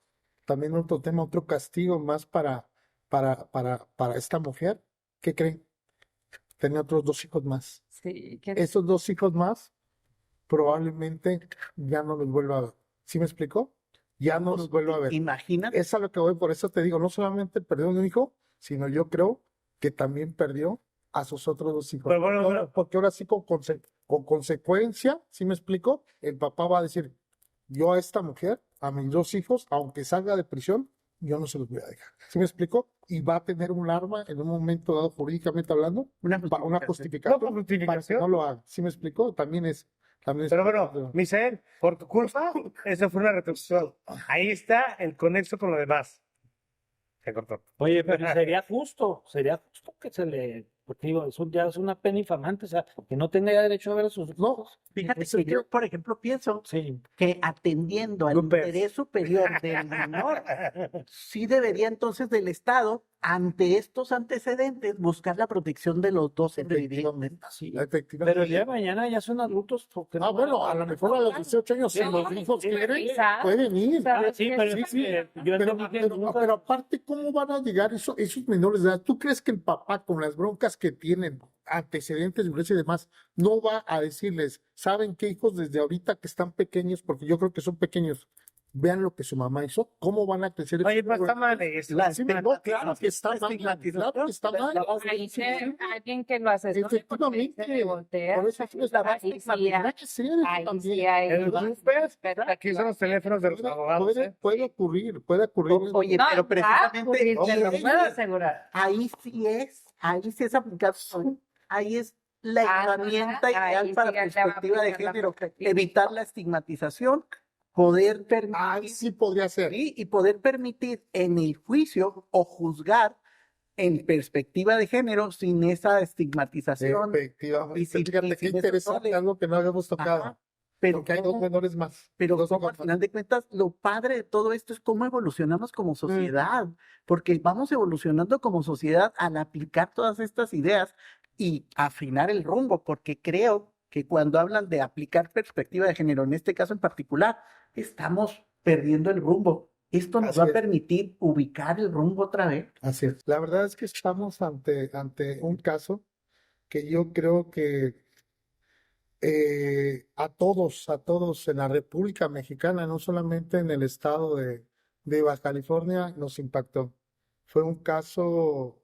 también otro tema, otro castigo más para esta mujer. ¿Qué creen? Tenía otros 2 hijos más. Sí, que Esos 2 hijos más probablemente ya no los vuelva a ver. ¿Sí me explicó? Ya no los vuelvo a ver. Imagínate. Es a lo que voy, por eso te digo, no solamente perdió un hijo, sino yo creo que también perdió a sus otros 2 hijos. Pero bueno, Porque ahora sí con consecuencia, ¿sí me explico? El papá va a decir, yo a esta mujer, a mis 2 hijos, aunque salga de prisión, yo no se los voy a dejar. ¿Sí me explico? Y va a tener un arma en un momento dado, jurídicamente hablando, Una una No, justificación por para que justificación. no lo haga. ¿Sí me explico? También es Pero bueno, Misael, por tu culpa, esa fue una retroacción. Ahí está el conexo con lo demás. Se cortó. Oye, pero sería justo que se le, porque digo, eso ya es una pena infamante, o sea, que no tenga derecho a ver a sus hijos. Fíjate Eso que yo- yo, por ejemplo, pienso Sí. que atendiendo al Lumpers. interés superior del menor, sí debería entonces del Estado, ante estos antecedentes, buscar la protección de los dos individuos. Sí. Efectivamente. Pero el día de mañana ya son adultos. ¿Por qué no? Bueno, a lo mejor a los 18 años, si Sí, los sí, hijos sí, quieren, quizás. pueden ir. ¿Sabes Sí, qué? pero Sí, sí. yo Pero, entendí que pero- nunca- pero aparte, ¿cómo van a llegar esos menores de edad? ¿Tú crees que el papá, con las broncas que tienen, antecedentes, violencia y demás, no va a decirles, ¿saben qué, hijos? Desde ahorita que están pequeños, porque yo creo que son pequeños, vean lo que su mamá hizo, ¿cómo van a crecer? Oye, pues está mal eso. La Sí, no, claro que está mal, estigmatización, claro que está mal. Ahí se- alguien que lo asesore, porque Efectivamente, se voltea. por eso es la base Ahí sí hay- que ser eso ahí también. sí hay El Lumpers, aquí son los teléfonos de los abogados. Puede ocurrir, puede ocurrir. Oye, No, pero va a precisamente ocurrir, te lo ahí- puedo asegurar. ahí sí es aplicable. Ahí es la Ajá, herramienta ahí ideal sí para ya te va a perspectiva de aplicar la género, perspectiva. evitar la estigmatización, poder permitir, Ahí sí podría ser. sí, y poder permitir en el juicio o juzgar en perspectiva de género sin esa estigmatización. Efectivamente. Y sin- Fíjate y qué sin esos interesante, roles. algo que no habíamos tocado. Ajá. Pero Porque hay 2 menores más. Pero Dos como hijos al más. final de cuentas, lo padre de todo esto es cómo evolucionamos como sociedad, porque vamos evolucionando como sociedad al aplicar todas estas ideas y afinar el rumbo, porque creo que cuando hablan de aplicar perspectiva de género, en este caso en particular, estamos perdiendo el rumbo. Esto nos Así va a es. permitir ubicar el rumbo otra vez. Así es. La verdad es que estamos ante un caso que yo creo que a todos en la República Mexicana, no solamente en el estado de Baja California, nos impactó. Fue un caso,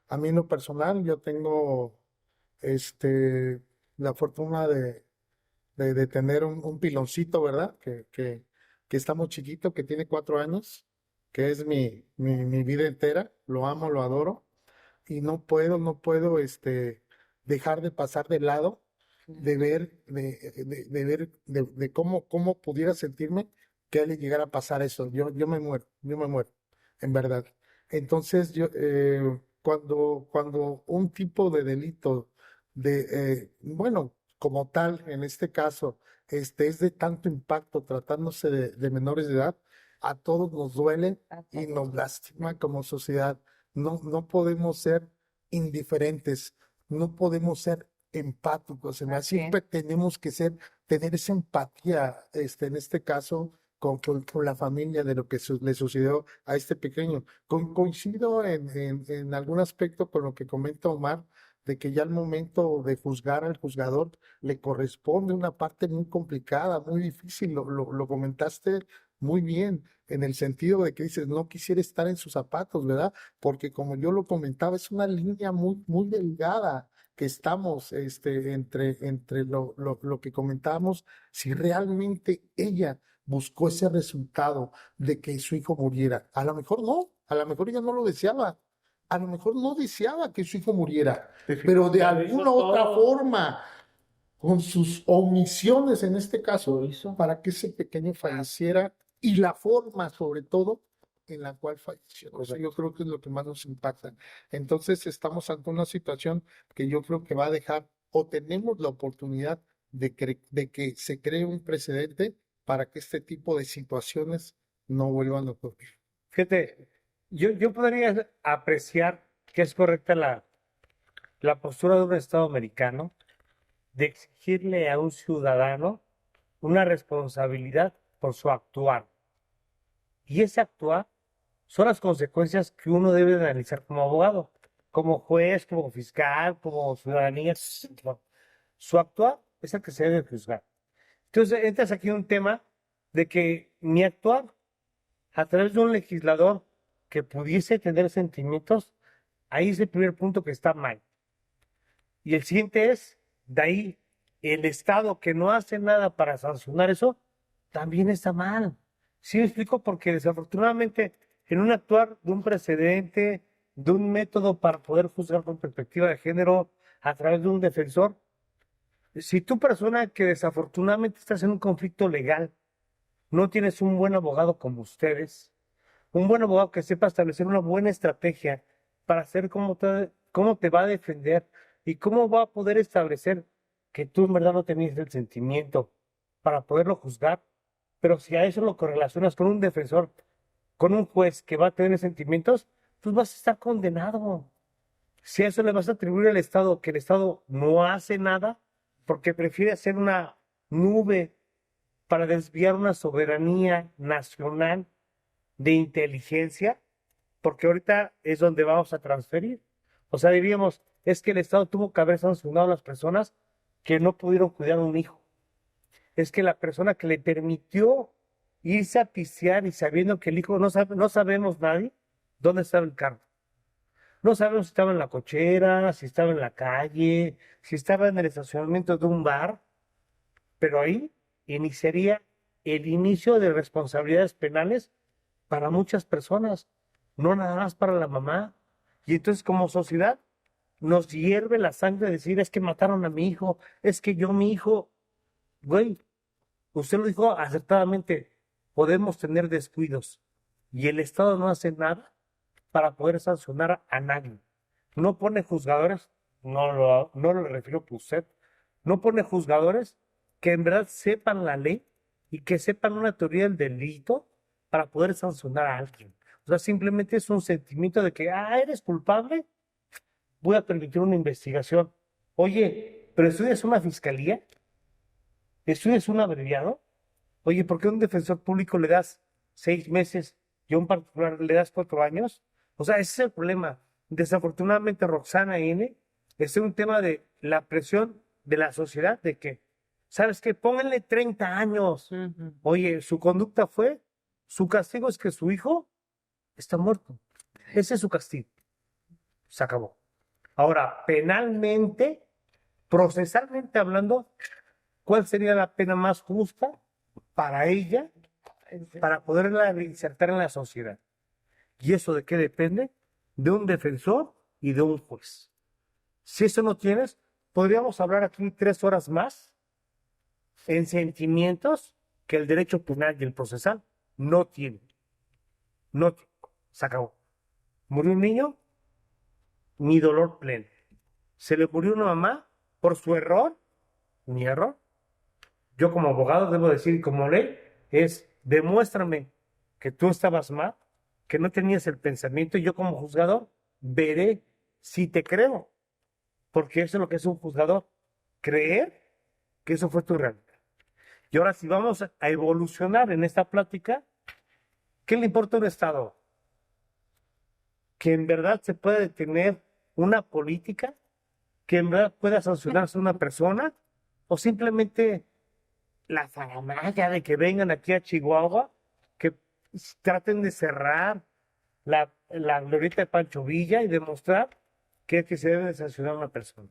a mí en lo personal, yo tengo la fortuna de tener un piloncito, ¿verdad? Que está muy chiquito, que tiene 4 años, que es mi vida entera, lo amo, lo adoro, y no puedo dejar de pasar de lado de ver de cómo pudiera sentirme que a él le llegara a pasar eso. Yo me muero, en verdad. Entonces, cuando un tipo de delito bueno, como tal, en este caso, es de tanto impacto tratándose de menores de edad, a todos nos duele y nos lastima como sociedad. No podemos ser indiferentes, no podemos ser empáticos. Así es. Siempre tenemos que tener esa empatía, en este caso, con la familia de lo que le sucedió a este pequeño. Coincido en algún aspecto con lo que comenta Omar, de que ya al momento de juzgar al juzgador le corresponde una parte muy complicada, muy difícil, lo comentaste muy bien, en el sentido de que dices, no quisiera estar en sus zapatos, ¿verdad? Porque como yo lo comentaba, es una línea muy, muy delgada que estamos entre lo que comentábamos, si realmente ella buscó ese resultado de que su hijo muriera. A lo mejor no, a lo mejor ella no lo deseaba, a lo mejor no deseaba que su hijo muriera, pero de Lo hizo alguna otra todo. forma, con sus omisiones en este caso, Lo hizo. para que ese pequeño falleciera y la forma, sobre todo, en la cual falleció. Eso yo creo que es lo que más nos impacta. Entonces, estamos ante una situación que yo creo que va a dejar, o tenemos la oportunidad de que se cree un precedente para que este tipo de situaciones no vuelvan a ocurrir. Fíjate, yo podría apreciar que es correcta la postura de un Estado americano de exigirle a un ciudadano una responsabilidad por su actuar. Y ese actuar son las consecuencias que uno debe de analizar como abogado, como juez, como fiscal, como ciudadanía. Su actuar es el que se debe juzgar. Entonces entras aquí en un tema de que mi actuar a través de un legislador que pudiese tener sentimientos, ahí es el primer punto que está mal. Y el siguiente es, de ahí, el Estado que no hace nada para sancionar eso, también está mal. ¿Sí me explico? Porque desafortunadamente, en un actuar de un precedente, de un método para poder juzgar con perspectiva de género a través de un defensor, si tú persona que desafortunadamente estás en un conflicto legal, no tienes un buen abogado como ustedes, un buen abogado que sepa establecer una buena estrategia para hacer cómo te va a defender y cómo va a poder establecer que tú en verdad no tenías el sentimiento para poderlo juzgar. Pero si a eso lo correlacionas con un defensor, con un juez que va a tener sentimientos, pues vas a estar condenado. Si a eso le vas a atribuir al Estado que el Estado no hace nada porque prefiere hacer una nube para desviar una soberanía nacional de inteligencia, porque ahorita es donde vamos a transferir. O sea, diríamos, es que el Estado tuvo que haber sancionado a las personas que no pudieron cuidar a un hijo. Es que la persona que le permitió irse a pisear y sabiendo que el hijo no sabemos nadie dónde estaba el carro. No sabemos si estaba en la cochera, si estaba en la calle, si estaba en el estacionamiento de un bar, pero ahí iniciaría el inicio de responsabilidades penales para muchas personas, no nada más para la mamá. Y entonces como sociedad nos hierve la sangre decir, es que mataron a mi hijo, es que mi hijo, güey, usted lo dijo acertadamente, podemos tener descuidos y el Estado no hace nada para poder sancionar a nadie. No pone juzgadores, no lo refiero por usted, no pone juzgadores que en verdad sepan la ley y que sepan una teoría del delito para poder sancionar a alguien. O sea, simplemente es un sentimiento de que, eres culpable, voy a permitir una investigación. Oye, pero estudias una fiscalía, estudias un abreviado. Oye, ¿por qué a un defensor público le das 6 meses y a un particular le das 4 años? O sea, ese es el problema. Desafortunadamente, Roxana N. es un tema de la presión de la sociedad de que, ¿sabes qué? Pónganle 30 años. Oye, su conducta su castigo es que su hijo está muerto. Ese es su castigo. Se acabó. Ahora, penalmente, procesalmente hablando, ¿cuál sería la pena más justa para ella, para poderla reinsertar en la sociedad? ¿Y eso de qué depende? De un defensor y de un juez. Si eso no tienes, podríamos hablar aquí 3 horas más en sentimientos que el derecho penal y el procesal no tienen. No, se acabó. Murió un niño, mi dolor pleno. Se le murió una mamá por su error, mi error. Yo como abogado debo decir, como ley, es demuéstrame que tú estabas mal, que no tenías el pensamiento, y yo como juzgador veré si te creo, porque eso es lo que es un juzgador, creer que eso fue tu realidad. Y ahora si vamos a evolucionar en esta plática, ¿qué le importa a un Estado? Que en verdad se puede tener una política, que en verdad pueda sancionarse a una persona, o simplemente la faramaya de que vengan aquí a Chihuahua, traten de cerrar la glorieta de Pancho Villa y demostrar que es que se debe de sancionar a una persona.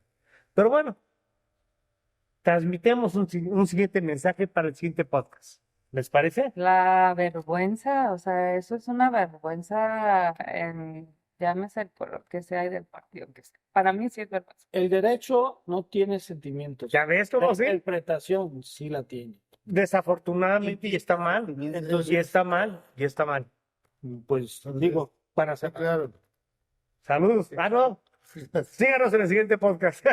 Pero bueno, transmitemos un siguiente mensaje para el siguiente podcast. ¿Les parece? La vergüenza, o sea, eso es una vergüenza llámese el color que sea y del partido que sea. Para mí sí es vergüenza. El derecho no tiene sentimientos. ¿Ya ves La cómo sí? interpretación sí la tiene. Desafortunadamente y está mal. Y está mal, y está mal. Pues digo, para cerrar. Claro. Saludos. Ah, no. Síganos en el siguiente podcast.